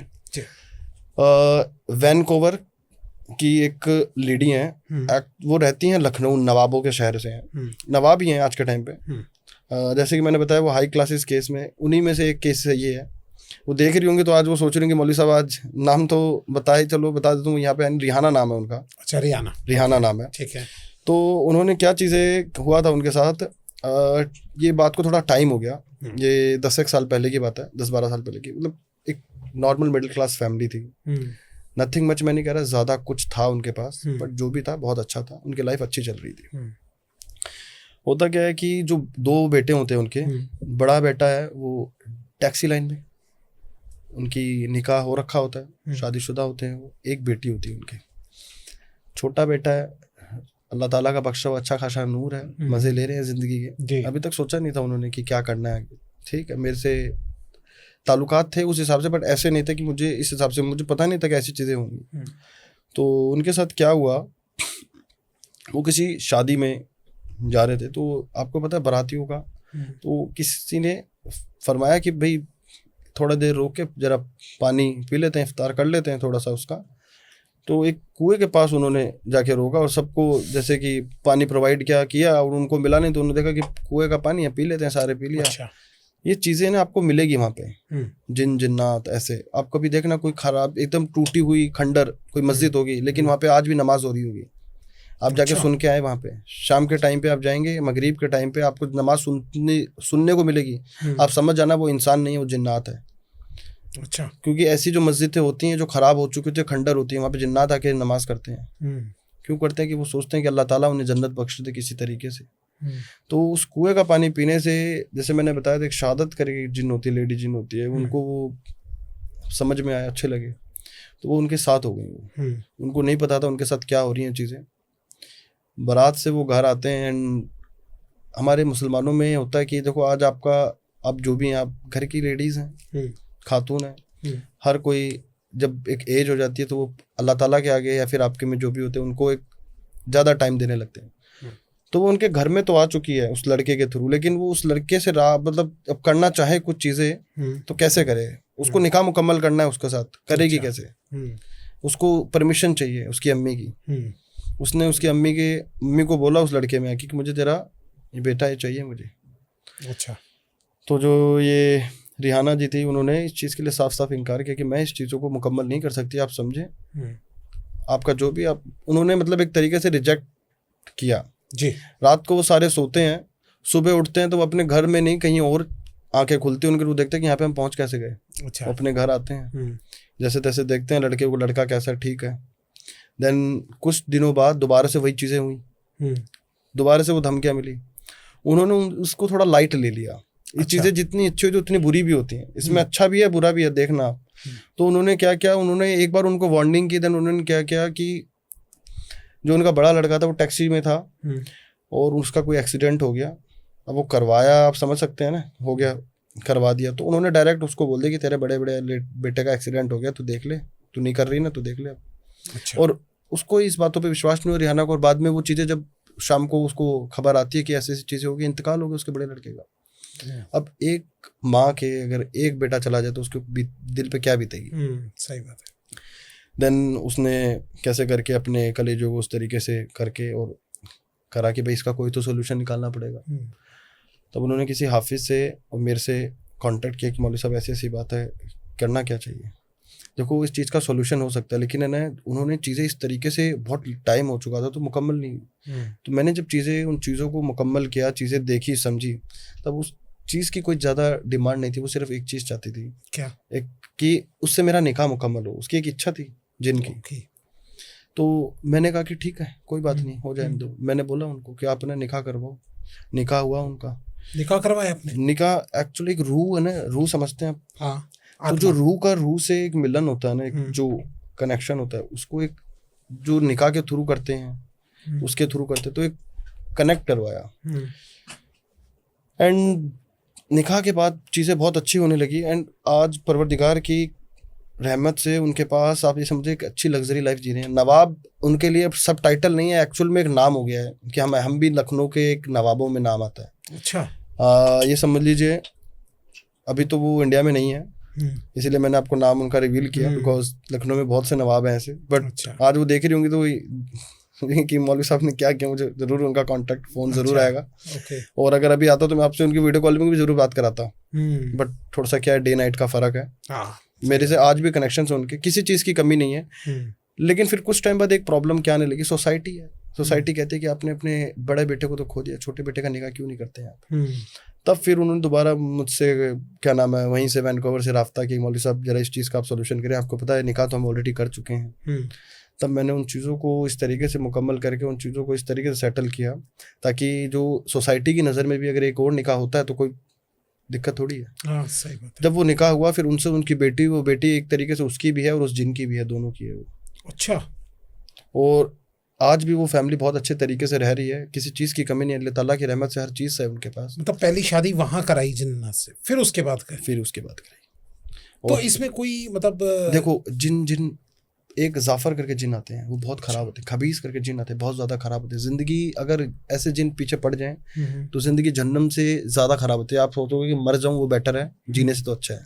वैनकूवर की एक लेडी हैं, वो रहती हैं लखनऊ, नवाबों के शहर से हैं, नवाब ही हैं आज के टाइम पे। जैसे कि मैंने बताया वो हाई क्लासेस केस में, उन्हीं में से एक केस ये है। वो देख रही होंगी तो आज वो सोच रही होंगी मौलवी साहब आज नाम तो बताए, चलो बता देता हूँ, यहाँ पे रिहाना नाम है उनका। अच्छा, रिहाना नाम है, ठीक है। तो उन्होंने क्या चीज़ें हुआ था उनके साथ, ये बात को थोड़ा टाइम हो गया, ये 10 साल पहले की बात है, 10-12 साल पहले की। मतलब एक नॉर्मल मिडिल क्लास फैमिली थी, नथिंग मच, मैं नहीं कह रहा ज़्यादा कुछ था उनके पास, बट जो भी था बहुत अच्छा था, उनकी लाइफ अच्छी चल रही थी। होता क्या है कि जो 2 बेटे होते हैं उनके, बड़ा बेटा है वो टैक्सी लाइन में, उनकी निकाह हो रखा होता है, शादीशुदा होते हैं वो, एक बेटी होती है उनकी। छोटा बेटा है, अल्लाह ताला का बख्शा हुआ अच्छा खासा नूर है, मज़े ले रहे हैं ज़िंदगी के। अभी तक सोचा नहीं था उन्होंने कि क्या करना है, ठीक है, मेरे से ताल्लुकात थे उस हिसाब से, बट ऐसे नहीं थे कि मुझे इस हिसाब से, मुझे पता नहीं था कि ऐसी चीज़ें होंगी। तो उनके साथ क्या हुआ, वो किसी शादी में जा रहे थे, तो आपको पता है बारातियों का, तो किसी ने फरमाया कि भाई थोड़ा देर रोक के जरा पानी पी लेते हैं, इफ्तार कर लेते हैं थोड़ा सा उसका। तो एक कुएं के पास उन्होंने जाके रोका और सबको जैसे कि पानी प्रोवाइड किया और उनको मिला नहीं, तो उन्होंने देखा कि कुएं का पानी है, पी लेते हैं, सारे पी लिया। अच्छा। ये चीज़ें ना आपको मिलेगी वहाँ पे, जिन्नात ऐसे। आप कभी देखना कोई खराब एकदम टूटी हुई खंडर कोई मस्जिद होगी, लेकिन वहाँ पे आज भी नमाज हो रही होगी, आप जाके सुन के आए वहाँ पे। शाम के टाइम पे आप जाएंगे, मगरिब के टाइम पे आपको नमाज सुनने को मिलेगी, आप समझ जाना वो इंसान नहीं है, वो जिन्नात है। अच्छा। क्योंकि ऐसी जो मस्जिदें होती हैं जो खराब हो चुकी होती है, खंडर होती है, वहाँ पे जिन्नात आके नमाज करते हैं। क्यों करते हैं कि वो सोचते हैं कि अल्लाह ताला उन्हें जन्नत बख्श दे किसी तरीके से। तो उस कुएं का पानी पीने से, जैसे मैंने बताया था, एक शहादत करके जिन होती है, लेडी जिन होती है, उनको वो समझ में आया, अच्छे लगे, तो वो उनके साथ हो गई। उनको नहीं पता था उनके साथ क्या हो रही हैं चीज़ें। बारात से वो घर आते हैं। एंड हमारे मुसलमानों में होता है कि देखो आज आप जो भी हैं, आप घर की लेडीज़ हैं, खातून है, हर कोई जब एक एज हो जाती है तो वो अल्लाह ताला के आगे या फिर आपके में जो भी होते हैं उनको एक ज़्यादा टाइम देने लगते हैं। तो वो उनके घर में तो आ चुकी है उस लड़के के थ्रू, लेकिन वो उस लड़के से मतलब अब करना चाहे कुछ चीज़ें तो कैसे करे, उसको निकाह मुकम्मल करना है उसके साथ, करेगी कैसे? उसको परमिशन चाहिए उसकी अम्मी की। उसने उसकी अम्मी को बोला उस लड़के में कि मुझे तेरा ये बेटा ये चाहिए मुझे। अच्छा। तो जो ये रिहाना जी थी, उन्होंने इस चीज़ के लिए साफ साफ इनकार किया कि मैं इस चीज़ों को मुकम्मल नहीं कर सकती, आप समझें, आपका जो भी आप, उन्होंने मतलब एक तरीके से रिजेक्ट किया जी। रात को वो सारे सोते हैं, सुबह उठते हैं तो वो अपने घर में नहीं कहीं और आंखें खुलती हैं उनके, वो देखते हैं कि यहाँ पे हम पहुँच कैसे गए। अच्छा। अपने घर आते हैं, जैसे तैसे देखते हैं लड़के को, लड़का कैसा ठीक है। देन कुछ दिनों बाद दोबारा से वही चीज़ें हुई, दोबारा से वो धमकियाँ मिली। उन्होंने उसको थोड़ा लाइट ले लिया। ये चीज़ें जितनी अच्छी होती है उतनी बुरी भी होती हैं, इसमें अच्छा भी है बुरा भी है, देखना आप। तो उन्होंने क्या किया, उन्होंने एक बार उनको वार्निंग की, देन उन्होंने क्या किया कि जो उनका बड़ा लड़का था वो टैक्सी में था और उसका कोई एक्सीडेंट हो गया। अब वो करवाया, आप समझ सकते हैं ना, हो गया, करवा दिया। तो उन्होंने डायरेक्ट उसको बोल दिया कि तेरे बड़े बड़े बेटे का एक्सीडेंट हो गया, तू देख ले, तू नहीं कर रही ना, तू देख ले अब। अच्छा। और उसको इस बातों पे विश्वास नहीं हो रिहाना को, और बाद में वो चीज़ें जब शाम को उसको खबर आती है कि ऐसी ऐसी चीज़ें होगी, इंतकाल हो गया उसके बड़े लड़के का। अब एक माँ के अगर एक बेटा चला जाए तो उसके दिल पे क्या बीतेगी। सही बात है। देन उसने कैसे करके अपने कलेजों को उस तरीके से करके और करा कि भाई इसका कोई तो सोल्यूशन निकालना पड़ेगा। तब उन्होंने किसी हाफिज से और मेरे से कांटेक्ट किया कि मौलवी साहब ऐसी ऐसी बात है, करना क्या चाहिए। देखो इस चीज़ का सोल्यूशन हो सकता है, लेकिन है ना उन्होंने चीज़ें इस तरीके से, बहुत टाइम हो चुका था तो मुकम्मल नहीं हुई। तो मैंने जब उन चीज़ों को मुकम्मल किया, चीज़ें देखी समझी, तब उस चीज़ की कोई ज़्यादा डिमांड नहीं थी। वो सिर्फ एक चीज़ चाहती थी, क्या? एक कि उससे मेरा निकाह मुकम्मल हो, उसकी एक इच्छा थी जिन की। तो मैंने कहा कि ठीक है कोई बात नहीं, हो जाए दो। मैंने बोला उनको कि आप ना निकाह करवाओ। निकाह हुआ उनका। निकाह करवाया आपने? निकाह एक्चुअली एक रूह है ना, रूह समझते हैं आप? हाँ। तो जो रूह से एक मिलन होता है ना, एक जो कनेक्शन होता है, उसको एक जो निकाह के थ्रू करते हैं, उसके थ्रू करते, तो एक कनेक्ट करवाया। एंड निकाह के बाद चीज़ें बहुत अच्छी होने लगी। एंड आज परवरदिगार की रहमत से उनके पास आप ये समझे एक अच्छी लग्जरी लाइफ जी रहे हैं। नवाब उनके लिए सब टाइटल नहीं है, एक्चुअल में एक नाम हो गया है कि हम भी लखनऊ के एक नवाबों में नाम आता है। अच्छा। ये समझ लीजिए अभी तो वो इंडिया में नहीं है, इसीलिए मैंने आपको नाम उनका रिवील किया, बिकॉज लखनऊ में बहुत से नवाब हैं ऐसे। बट अच्छा। आज वो देख रही होंगी तो कि मौलवी साहब ने क्या किया, मुझे जरूर उनका कांटेक्ट फोन जरूर आएगा। और अगर अभी आता तो मैं आपसे उनकी वीडियो कॉल में भी जरूर बात कराता। बट थोड़ा सा क्या है, डे नाइट का फर्क है। मेरे से आज भी कनेक्शन है उनके, किसी चीज़ की कमी नहीं है। लेकिन फिर कुछ टाइम बाद एक प्रॉब्लम क्या आने लगी, सोसाइटी है। सोसाइटी कहती है कि आपने अपने बड़े बेटे को तो खो दिया, छोटे बेटे का निकाह क्यों नहीं करते हैं आप। तब फिर उन्होंने दोबारा मुझसे क्या नाम है, वहीं से वैनकूवर से राब्ता कि मौलवी साहब जरा इस चीज़ का आप सोल्यूशन करें, आपको पता है निकाह तो हम ऑलरेडी कर चुके हैं। तब मैंने उन चीज़ों को इस तरीके से मुकम्मल करके उन चीज़ों को इस तरीके से सेटल किया ताकि जो सोसाइटी की नज़र में भी अगर एक और निकाह होता है तो कोई दिक्कत थोड़ी है। हाँ, सही बात है। जब वो निकाह हुआ फिर उनसे उनकी बेटी, वो बेटी एक तरीके से उसकी भी है और उस जिन की भी है, दोनों की है वो। अच्छा। और आज भी वो फैमिली बहुत अच्छे तरीके से रह रही है, किसी चीज़ की कमी नहीं है, अल्लाह ताला की रहमत से हर चीज़ है उनके पास। मतलब पहली शादी वहाँ कराई जिन्ना से, फिर उसके बाद कराई। तो इसमें कोई मतलब देखो जिन एक जाफर करके जिन आते हैं वो बहुत खराब होते हैं, खबीस करके जिन आते हैं बहुत ज़्यादा खराब होते हैं। ज़िंदगी अगर ऐसे जिन पीछे पड़ जाएं तो ज़िंदगी जहन्नम से ज़्यादा खराब होती है। आप सोचोगे कि मर जाऊं वो बेटर है, जीने से तो अच्छा है।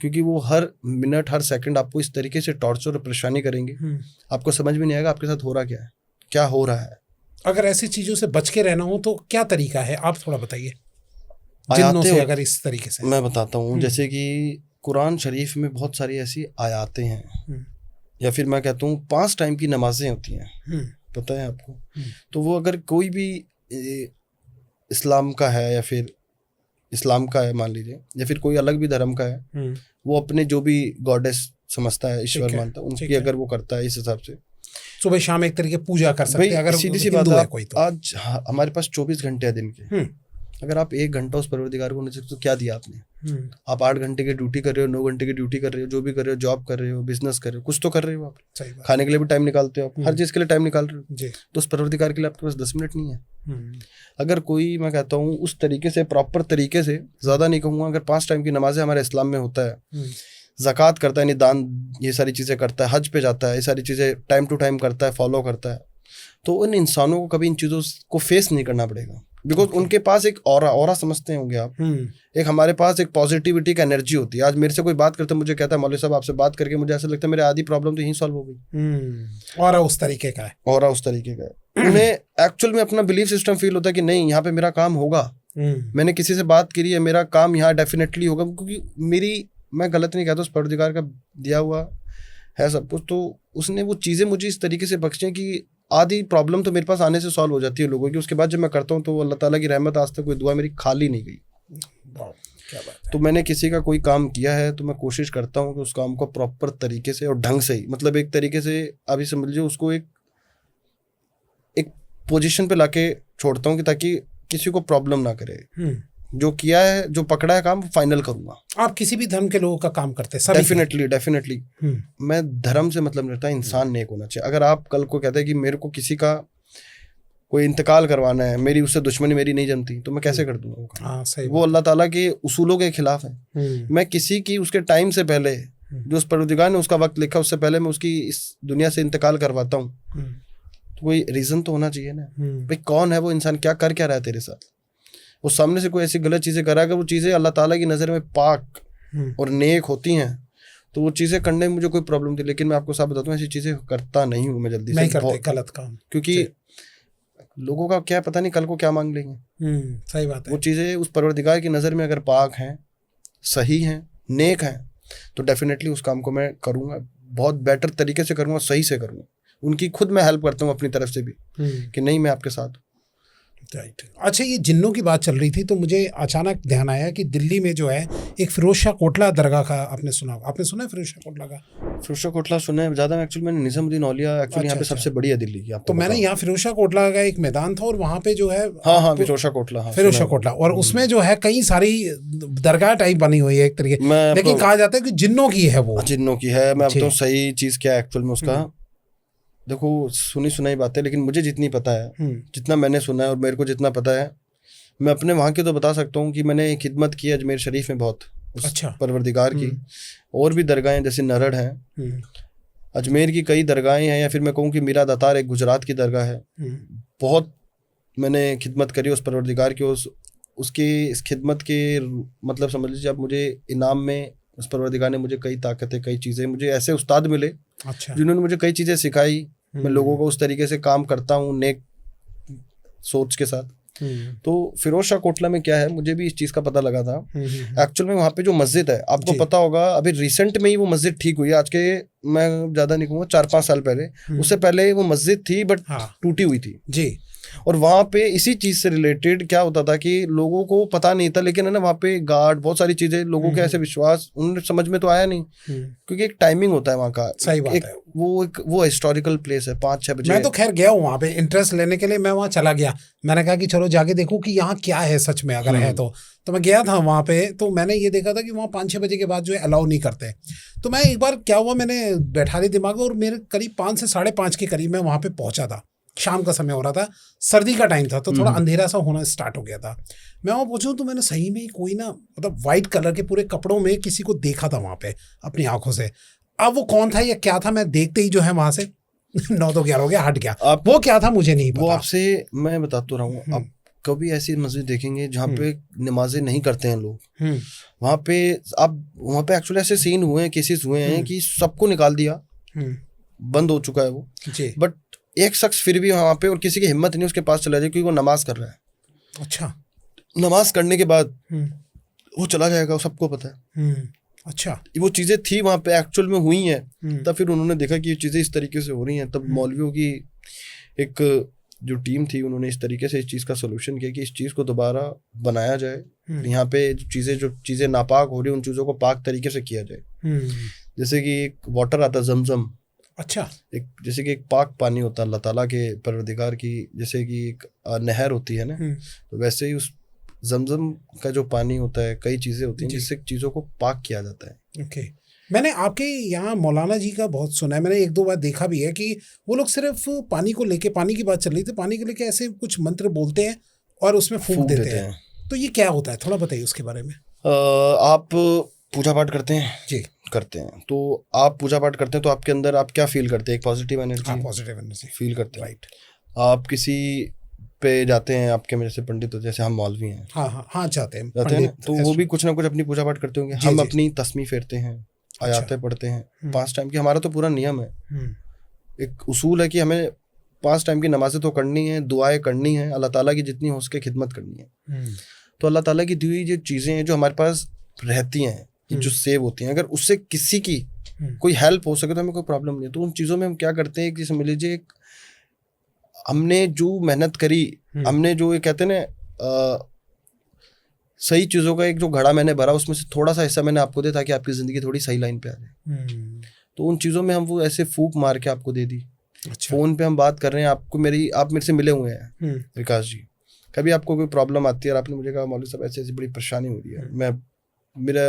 क्योंकि वो हर मिनट हर सेकंड आपको इस तरीके से टॉर्चर और परेशानी करेंगे, आपको समझ में नहीं आएगा आपके साथ हो रहा क्या है, क्या हो रहा है। अगर ऐसी चीज़ों से बच के रहना हो तो क्या तरीका है, आप थोड़ा बताइए जिन्नों से अगर इस तरीके से। मैं बताता हूँ, जैसे कि कुरान शरीफ में बहुत सारी ऐसी आयातें हैं, या फिर मैं कहता हूँ 5 टाइम की नमाजें होती हैं, पता है आपको। तो वो अगर कोई भी इस्लाम का है या फिर इस्लाम का है मान लीजिए, या फिर कोई अलग भी धर्म का है, वो अपने जो भी गॉडेस समझता है, ईश्वर मानता है, उनकी अगर वो करता है इस हिसाब से सुबह शाम एक तरीके पूजा कर सकते हैं। अगर सीधी सी बात है कोई तो। आज हमारे पास 24 घंटे है दिन के, अगर आप 1 घंटा उस परवरदिगार को नहीं सकते तो क्या दिया आपने। आप 8 घंटे की ड्यूटी कर रहे हो, 9 घंटे की ड्यूटी कर रहे हो, जो भी कर रहे हो, जॉब कर रहे हो, बिजनेस कर रहे हो, कुछ तो कर रहे हो आप, खाने के लिए भी टाइम निकालते हो, आप हर चीज़ के लिए टाइम निकाल रहे हो, तो उस परवरदिगार के लिए आपके पास 10 मिनट नहीं है। अगर कोई, मैं कहता हूँ उस तरीके से प्रॉपर तरीके से, ज़्यादा नहीं कहूँगा, अगर 5 टाइम की नमाजें हमारे इस्लाम में होता है, ज़कात करता है, निदान, ये सारी चीज़ें करता है, हज पे जाता है, ये सारी चीज़ें टाइम टू टाइम करता है, फॉलो करता है, तो उन इंसानों को कभी इन चीज़ों को फेस नहीं करना पड़ेगा। बिकॉज उनके पास एक ऑरा समझते होंगे आप, एक हमारे पास एक पॉजिटिविटी का एनर्जी होती है। आज मेरे से कोई बात करता है, मुझे कहता है मौलवी साहब आपसे बात करके मुझे ऐसा लगता है मेरी आधी प्रॉब्लम तो यहीं सॉल्व हो गई। ऑरा उस तरीके का है। उन्हें एक्चुअल में अपना बिलीफ सिस्टम फील होता है कि नहीं यहाँ पे मेरा काम होगा, मैंने किसी से बात करी है, मेरा काम यहाँ डेफिनेटली होगा, क्योंकि मैं गलत नहीं कहता, उस परवरदिगार का दिया हुआ है सब कुछ। तो उसने वो चीज़ें मुझे इस तरीके से बख्शी कि आधी प्रॉब्लम तो मेरे पास आने से सॉल्व हो जाती है लोगों की। उसके बाद जब मैं करता हूँ तो अल्लाह ताला की रहमत, आज तक कोई दुआ मेरी खाली नहीं गई। क्या बात है। तो मैंने किसी का कोई काम किया है तो मैं कोशिश करता हूँ कि उस काम को प्रॉपर तरीके से और ढंग से ही, मतलब एक तरीके से अभी समझ लीजिए उसको एक पोजीशन पे लाके छोड़ता हूँ कि ताकि किसी को प्रॉब्लम ना करे। जो किया है, जो पकड़ा है काम, फाइनल करूंगा। आप किसी भी धर्म के लोगों का काम करते हैं? डेफिनेटली। मैं धर्म से मतलब नहीं रखता, इंसान नेक होना चाहिए। अगर आप कल को कहते हैं कि मेरे को किसी का कोई इंतकाल करवाना है, मेरी उससे दुश्मनी मेरी नहीं जमती, तो मैं कैसे कर दूंगा? सही वो अल्लाह ताला के उसूलों के खिलाफ है। मैं किसी की उसके टाइम से पहले, जो उस परवरदिगार ने उसका वक्त लिखा, उससे पहले मैं उसकी इस दुनिया से इंतकाल करवाता हूँ, तो कोई रीजन तो होना चाहिए ना। भाई कौन है वो इंसान, क्या कर क्या रहा है तेरे साथ? वो सामने से कोई ऐसी गलत चीजें कर रहा है, अगर वो चीजें अल्लाह ताला की नजर में पाक और नेक होती हैं तो वो चीजें करने में मुझे कोई प्रॉब्लम थी। लेकिन मैं आपको साफ बताता हूँ, ऐसी चीजें करता नहीं हूँ मैं जल्दी नहीं से, करते गलत काम, क्योंकि लोगों का क्या पता नहीं कल को क्या मांग लेंगे। सही बात है। वो चीजें उस परवरदिगार की नजर में अगर पाक हैं, सही हैं, नेक हैं, तो डेफिनेटली उस काम को मैं करूँगा, बहुत बेटर तरीके से करूँगा, सही से करूँगा। उनकी खुद मैं हेल्प करता हूँ अपनी तरफ से भी कि नहीं मैं आपके साथ। राइट। अच्छा, ये जिन्नों की बात चल रही थी तो मुझे अचानक ध्यान आया कि दिल्ली में जो है एक फिरोज शाह कोटला दरगाह का आपने सुना है फिरोज शाह कोटला का? फिरोज शाह कोटला सुना है ज़्यादा, एक्चुअली मैंने निज़ामुद्दीन औलिया एक्चुअली यहाँ पे सबसे बड़ी है दिल्ली की। तो मैंने यहाँ फिरोज शाह कोटला का एक मैदान था और वहाँ पे जो है हाँ फिरोज शाह कोटला, और उसमें जो है कई सारी दरगाह टाइप बनी हुई है एक तरीके, लेकिन कहा जाता है कि जिन्नों की है, वो जिन्नों की है। मैं बताऊँ सही चीज़ क्या है एक्चुअल में उसका। देखो सुनी सुनाई बातें, लेकिन मुझे जितनी पता है, जितना मैंने सुना है और मेरे को जितना पता है, मैं अपने वहाँ के तो बता सकता हूँ कि मैंने खिदमत की अजमेर शरीफ में बहुत, उस परवरदिगार की। और भी दरगाहें जैसे नरड़ हैं, अजमेर की कई दरगाहें हैं, या फिर मैं कहूँ कि मीरा दातार एक गुजरात की दरगाह है। बहुत मैंने खिदमत करी उस परवरदिगार की, उसकी इस खिदमत के मतलब समझ लीजिए आप, मुझे इनाम में उस परवरदिगार ने मुझे कई ताकतें, कई चीज़ें, मुझे ऐसे उस्ताद मिले जिन्होंने मुझे कई चीज़ें सिखाई। मैं लोगों को उस तरीके से काम करता हूँ नेक सोच के साथ। तो फिरोज शाह कोटला में क्या है, मुझे भी इस चीज़ का पता लगा था एक्चुअल में। वहाँ पे जो मस्जिद है, आपको पता होगा अभी रिसेंट में ही वो मस्जिद ठीक हुई है, आज के मैं ज़्यादा नहीं कहूँगा 4-5 साल पहले। उससे पहले वो मस्जिद थी बट टूटी हुई थी जी। और वहाँ पे इसी चीज़ से रिलेटेड क्या होता था कि लोगों को पता नहीं था, लेकिन है ना वहाँ पे गार्ड, बहुत सारी चीज़ें, लोगों के ऐसे विश्वास उन्हें समझ में तो आया नहीं, क्योंकि एक टाइमिंग होता है वहाँ का। सही बात है। वो हिस्टोरिकल प्लेस है, 5-6 बजे। मैं तो खैर गया हूँ वहाँ पे इंटरेस्ट लेने के लिए, मैं वहाँ चला गया। मैंने कहा कि चलो जाके देखूँ कि यहाँ क्या है सच में, अगर है तो मैं गया था वहाँ पे। तो मैंने ये देखा था कि वहाँ 5-6 बजे के बाद जो है अलाउ नहीं करते। तो मैं एक बार क्या हुआ, मैंने बैठा ली दिमाग और मेरे करीब 5 से 5:30 के करीब मैं वहाँ पे पहुँचा था। शाम का समय हो रहा था, सर्दी का टाइम था, तो थोड़ा अंधेरा सा होना स्टार्ट हो गया था। मैं वहाँ पहुँचा तो मैंने सही में कोई ना, मतलब वाइट कलर के पूरे कपड़ों में किसी को देखा था वहाँ पे अपनी आंखों से। अब वो कौन था या क्या था, मैं देखते ही जो है वहाँ से 9 तो 11 हो गया, हट गया। वो क्या था मुझे नहीं पता। वो आपसे मैं बताता रहा हूँ। आप कभी ऐसी मस्जिद देखेंगे जहाँ पे नमाजें नहीं करते हैं लोग, वहाँ पे आप, वहाँ पे एक्चुअली ऐसे सीन हुए हैं, केसेस हुए हैं कि सबको निकाल दिया, बंद हो चुका है वो, बट एक शख्स फिर भी वहाँ पे, और किसी की हिम्मत नहीं उसके पास चला जाए क्योंकि वो नमाज कर रहा है। अच्छा। नमाज करने के बाद वो चला जाएगा, वो सबको पता है। अच्छा। वो चीज़ें थी वहाँ पे, एक्चुअल में हुई हैं। तब फिर उन्होंने देखा कि ये चीज़ें इस तरीके से हो रही हैं, तब मौलवियों की एक जो टीम थी, उन्होंने इस तरीके से इस चीज़ का सोल्यूशन किया कि इस चीज़ को दोबारा बनाया जाए। यहाँ पे जो चीज़ें नापाक हो रही हैं, उन चीज़ों को पाक तरीके से किया जाए। जैसे कि एक वाटर आता जमजम। अच्छा। एक जैसे कि एक पाक पानी होता है अल्लाह ताला के परवरदिगार की, जैसे कि एक नहर होती है ना, तो वैसे ही उस जमजम का जो पानी होता है, कई चीज़ें होती हैं जिससे चीज़ों को पाक किया जाता है। ओके। मैंने आपके यहाँ मौलाना जी का बहुत सुना है, मैंने 1-2 बार देखा भी है कि वो लोग सिर्फ पानी को लेके, पानी की बात चल रही थी, पानी को लेके ऐसे कुछ मंत्र बोलते हैं और उसमें फूंक देते हैं। तो ये क्या होता है, थोड़ा बताइए उसके बारे में। आप पूजा पाठ करते हैं जी? करते हैं। तो आप पूजा पाठ करते हैं तो आपके अंदर आप क्या फील करते हैं? एक पॉजिटिव एनर्जी फील करते हैं। राइट। आप किसी पे जाते हैं, आपके मेरे से पंडित, जैसे हम मौलवी हैं, हाँ जाते हैं तो वो भी कुछ ना कुछ अपनी पूजा पाठ करते होंगे। हम अपनी तस्मीह फेरते हैं, आयातें पढ़ते हैं 5 टाइम की। हमारा तो पूरा नियम है, एक उसूल है कि हमें 5 टाइम की नमाजें तो करनी है, दुआएं करनी है, अल्लाह ताला की जितनी हो सके खिदमत करनी है। तो अल्लाह ताला की दी हुई जो चीज़ें हैं जो हमारे पास रहती हैं, जो सेव होती हैं, अगर उससे किसी की कोई हेल्प हो सके तो हमें कोई प्रॉब्लम नहीं है। तो उन चीज़ों में हम क्या करते हैं कि समझ लीजिए हमने जो मेहनत करी, हमने जो ये कहते हैं ना सही चीज़ों का एक जो घड़ा मैंने भरा, उसमें से थोड़ा सा हिस्सा मैंने आपको दिया ताकि आपकी ज़िंदगी थोड़ी सही लाइन पे आ जाए। तो उन चीज़ों में हम वो ऐसे फूक मार के आपको दे दी। अच्छा। फ़ोन पे हम बात कर रहे हैं, आप मेरे से मिले हुए हैं विकास जी, कभी आपको कोई प्रॉब्लम आती है और आपने मुझे कहा मौलवी साहब ऐसी ऐसी बड़ी परेशानी हो रही है, मेरा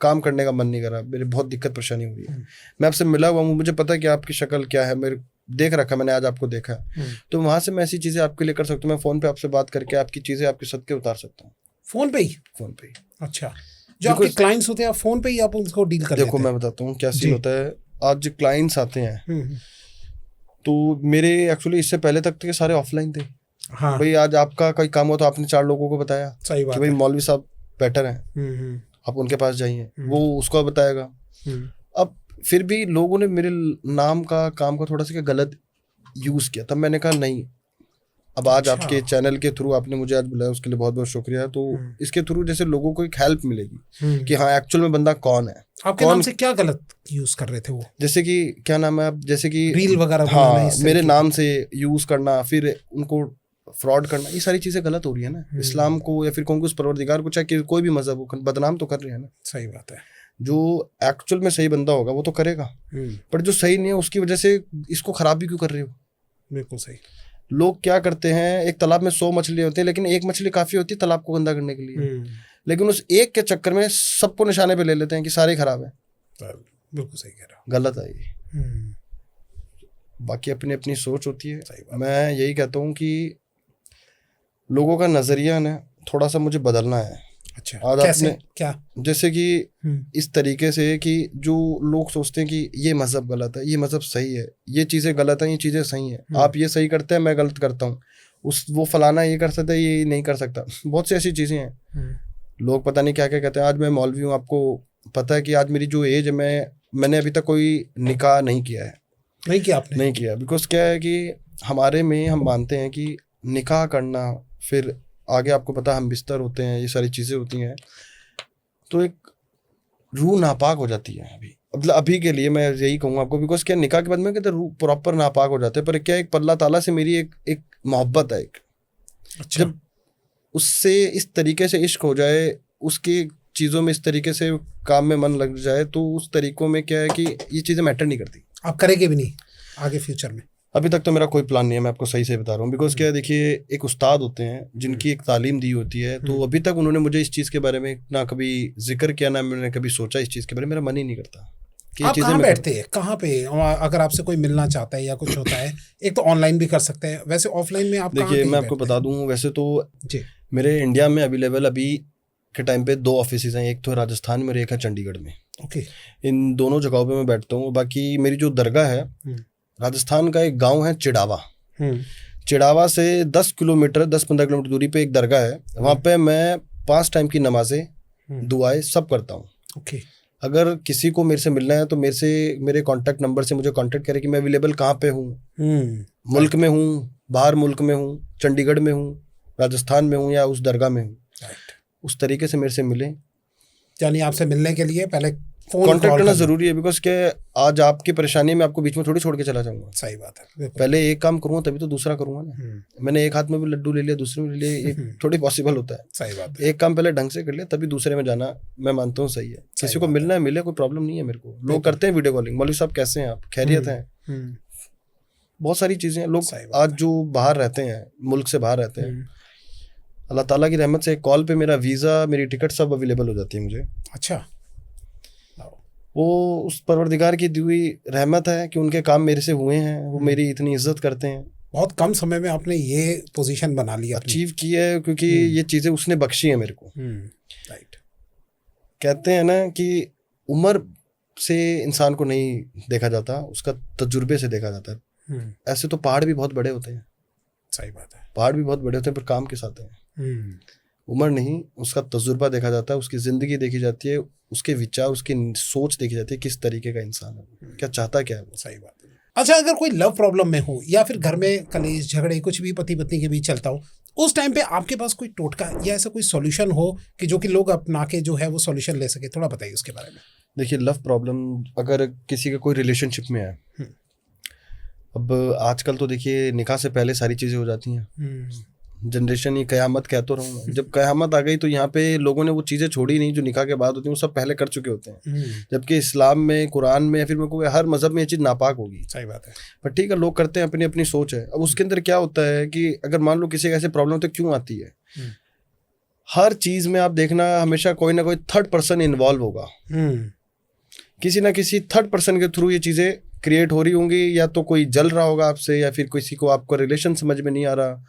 काम करने का मन नहीं कर रहा, मेरी बहुत दिक्कत परेशानी हो रही है, मैं आपसे मिला हुआ हूँ, मुझे पता है कि आपकी शक्ल क्या है, मेरे देख रखा मैंने, आज आपको देखा है, तो वहां से मैं ऐसी चीजें आपके लिए कर सकता हूँ, मैं फोन पे आपसे बात करके आपकी चीजें आपके सदके उतार सकता हूँ। फोन पे ही? फोन पे ही। अच्छा, जो आपके क्लाइंट्स होते हैं फोन पे ही आप उनको डील कर देखो मैं बताता हूँ क्या सीन होता है। आज जो क्लाइंट्स आते हैं तो मेरे एक्चुअली इससे पहले तक के सारे ऑफलाइन थे। हाँ। भाई आज आपका कोई काम हो तो आपने 4 लोगों को बताया। सही बात कि भाई है। मौलवी साहब बेटर हैं, आप उनके पास जाइए, वो उसको बताएगा। अब फिर भी लोगों ने मेरे नाम का काम का थोड़ा सा गलत यूज किया, तब मैंने कहा नहीं, अब आज आपके चैनल के थ्रू आपने मुझे आज बुलाया, उसके लिए बहुत बहुत शुक्रिया। तो इसके थ्रू जैसे लोगों को एक हेल्प मिलेगी कि हाँ एक्चुअल में बंदा कौन है। आपके नाम से क्या गलत यूज कर रहे थे वो? जैसे कि क्या नाम है आप, जैसे कि रील वगैरह, हाँ मेरे नाम से यूज करना, फिर उनको फ्रॉड करना, ये सारी चीजें गलत हो रही है ना। इस्लाम को या फिर कौन उस परवरदिगार को, चाहे कोई भी मजहब हो, बदनाम तो कर रहे हैं ना। सही बात है। जो एक्चुअल में सही बंदा होगा वो तो करेगा, पर जो सही नहीं है उसकी वजह से इसको खराब भी क्यों कर रहे हो? बिल्कुल सही। लोग क्या करते हैं, एक तालाब में 100 मछली होती है, लेकिन एक मछली काफी होती है तालाब को गंदा करने के लिए, लेकिन उस एक के चक्कर में सबको निशाने पे ले लेते हैं कि सारे खराब है। बिल्कुल सही कह रहा हूँ। गलत है ये। बाकी अपनी अपनी सोच होती है। मैं यही कहता हूँ कि लोगों का नजरिया ना थोड़ा सा मुझे बदलना है। अच्छा, आज कैसे? आपने क्या? जैसे कि इस तरीके से कि जो लोग सोचते हैं कि ये मजहब गलत है, ये मजहब सही है, ये चीजें गलत हैं, ये चीजें सही हैं, आप ये सही करते हैं, मैं गलत करता हूँ, वो फलाना ये कर सकता है, ये नहीं कर सकता, बहुत सी ऐसी चीजें हैं। लोग पता नहीं क्या क्या कहते हैं। आज मैं मौलवी हूँ, आपको पता है कि आज मेरी जो एज है, मैंने अभी तक कोई निकाह नहीं किया है। नहीं किया आपने? नहीं किया, बिकॉज क्या है कि हमारे में हम मानते हैं कि निकाह करना, फिर आगे आपको पता है हम बिस्तर होते हैं, ये सारी चीज़ें होती हैं, तो एक रूह नापाक हो जाती है। मतलब अभी के लिए मैं यही कहूँगा आपको, बिकॉज क्या निकाह के बाद में कहते रूह प्रॉपर नापाक हो जाते हैं, पर क्या एक अल्लाह ताला से मेरी एक मोहब्बत है। अच्छा। जब उससे इस तरीके से इश्क हो जाए, उसकी चीज़ों में इस तरीके से काम में मन लग जाए, तो उस तरीकों में क्या है कि ये चीज़ें मैटर नहीं करती। आप करेंगे भी नहीं आगे फ्यूचर में? अभी तक तो मेरा कोई प्लान नहीं है, मैं आपको सही से बता रहा हूँ। बिकॉज क्या है, देखिए एक उस्ताद होते हैं जिनकी एक तालीम दी होती है, तो अभी तक उन्होंने मुझे इस चीज़ के बारे में ना कभी जिक्र किया, ना मैंने कभी सोचा इस चीज़ के बारे में। मेरा मन ही नहीं करता कि आप कहाँ बैठते हैं, कहाँ पे? अगर आपसे कोई मिलना चाहता है या कुछ होता है, एक तो ऑनलाइन भी कर सकते हैं, वैसे ऑफलाइन में आप देखिए मैं आपको बता दूँ, वैसे तो मेरे इंडिया में अवेलेबल अभी के टाइम पे 2 ऑफिस हैं, एक तो राजस्थान में और एक है चंडीगढ़ में। ओके। इन दोनों जगहों पे मैं बैठता हूँ। बाकी मेरी जो दरगाह है, राजस्थान का एक गांव है चिड़ावा, चिड़ावा से 10 किलोमीटर 10-15 किलोमीटर दूरी पे एक दरगाह है, वहाँ पे मैं 5 टाइम की नमाजें, दुआएं सब करता हूँ। ओके। अगर किसी को मेरे से मिलना है तो मेरे कॉन्टैक्ट नंबर से मुझे कॉन्टैक्ट करें कि मैं अवेलेबल कहाँ पे हूँ, मुल्क में हूँ, बाहर मुल्क में हूँ, चंडीगढ़ में हूँ, राजस्थान में हूँ या उस दरगाह में हूँ, उस तरीके से मेरे से मिलें। यानी आपसे मिलने के लिए पहले कांटेक्ट करना जरूरी है, बिकॉज क्या आज आपकी परेशानी में आपको बीच में थोड़ी छोड़ के चला जाऊंगा। सही बात है। पहले एक काम करूंगा तभी तो दूसरा करूंगा ना। मैंने एक हाथ में भी लड्डू ले लिया, दूसरे में ले लिया, ये थोड़ी पॉसिबल होता है। सही बात है। एक काम पहले ढंग से कर लिया तभी दूसरे में जाना, मैं मानता हूँ सही है। किसी को मिलना है मिले, कोई प्रॉब्लम नहीं है मेरे को। लोग करते हैं वीडियो कॉलिंग, मौलवी साहब कैसे हैं आप, खैरियत हैं, बहुत सारी चीजें। लोग आज जो बाहर रहते हैं, मुल्क से बाहर रहते हैं, अल्लाह ताला की रहमत से कॉल पे मेरा वीज़ा, मेरी टिकट सब अवेलेबल हो जाती है मुझे। अच्छा। वो उस परवरदिगार की दी हुई रहमत है कि उनके काम मेरे से हुए हैं, वो मेरी इतनी इज्जत करते हैं। बहुत कम समय में आपने ये पोजीशन बना लिया, अचीव की है, क्योंकि ये चीज़ें उसने बख्शी है मेरे को। राइट। कहते हैं ना कि उम्र से इंसान को नहीं देखा जाता, उसका तजुर्बे से देखा जाता है। ऐसे तो पहाड़ भी बहुत बड़े होते हैं। सही बात है। पहाड़ भी बहुत बड़े होते हैं, पर काम के साथ हैं। उम्र नहीं, उसका तजुर्बा देखा जाता है, उसकी ज़िंदगी देखी जाती है, उसके विचार, उसकी सोच देखी जाती है, किस तरीके का इंसान है, क्या चाहता क्या है वो। सही बात है। अच्छा, अगर कोई लव प्रॉब्लम में हो या फिर घर में कलेश झगड़े कुछ भी पति पत्नी के बीच चलता हो, उस टाइम पे आपके पास कोई टोटका या ऐसा कोई सॉल्यूशन हो कि जो कि लोग अपना के जो है वो सॉल्यूशन ले सके, थोड़ा बताइए उसके बारे में। देखिए लव प्रॉब्लम अगर किसी का कोई रिलेशनशिप में है, अब आजकल तो देखिए निकाह से पहले सारी चीज़ें हो जाती हैं, जनरेशन ये कयामत कह तो रहा हूँ मैं, जब कयामत आ गई तो यहाँ पे लोगों ने वो चीज़ें छोड़ी नहीं जो निकाह के बाद होती हैं, वो सब पहले कर चुके होते हैं। जबकि इस्लाम में, कुरान में, या फिर मेरे को हर मजहब में ये चीज़ नापाक होगी। सही बात है। पर ठीक है, लोग करते हैं, अपनी अपनी सोच है। अब उसके अंदर क्या होता है कि अगर मान लो किसी का ऐसे प्रॉब्लम तो क्यों आती है, हर चीज़ में आप देखना हमेशा कोई ना कोई थर्ड पर्सन इन्वॉल्व होगा। किसी ना किसी थर्ड पर्सन के थ्रू ये चीज़ें क्रिएट हो रही होंगी, या तो कोई जल रहा होगा आपसे, या फिर किसी को आपका रिलेशन समझ में नहीं आ रहा,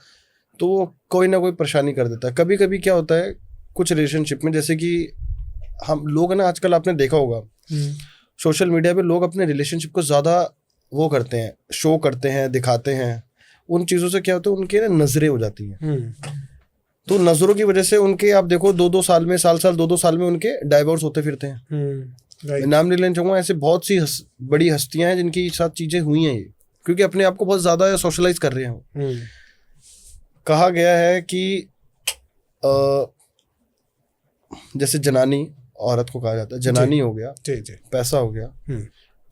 तो वो कोई ना कोई परेशानी कर देता है। कभी कभी क्या होता है कुछ रिलेशनशिप में, जैसे कि हम लोग ना, आजकल आपने देखा होगा सोशल मीडिया पे लोग अपने रिलेशनशिप को ज़्यादा वो करते हैं, शो करते हैं, दिखाते हैं। उन चीज़ों से क्या होता है, उनके ना नजरें हो जाती हैं। तो नजरों की वजह से उनके, आप देखो 2-2 साल में, साल 2-2 साल में उनके डाइवोर्स होते फिरते हैं। मैं नाम नहीं लेना चाहूँगा, ऐसे बहुत सी बड़ी हस्तियां हैं जिनकी साथ चीज़ें हुई हैं ये, क्योंकि अपने आप को बहुत ज़्यादा सोशलाइज कर रहे हैं। कहा गया है कि जैसे जनानी औरत को कहा जाता है, जनानी हो गया, पैसा हो गया,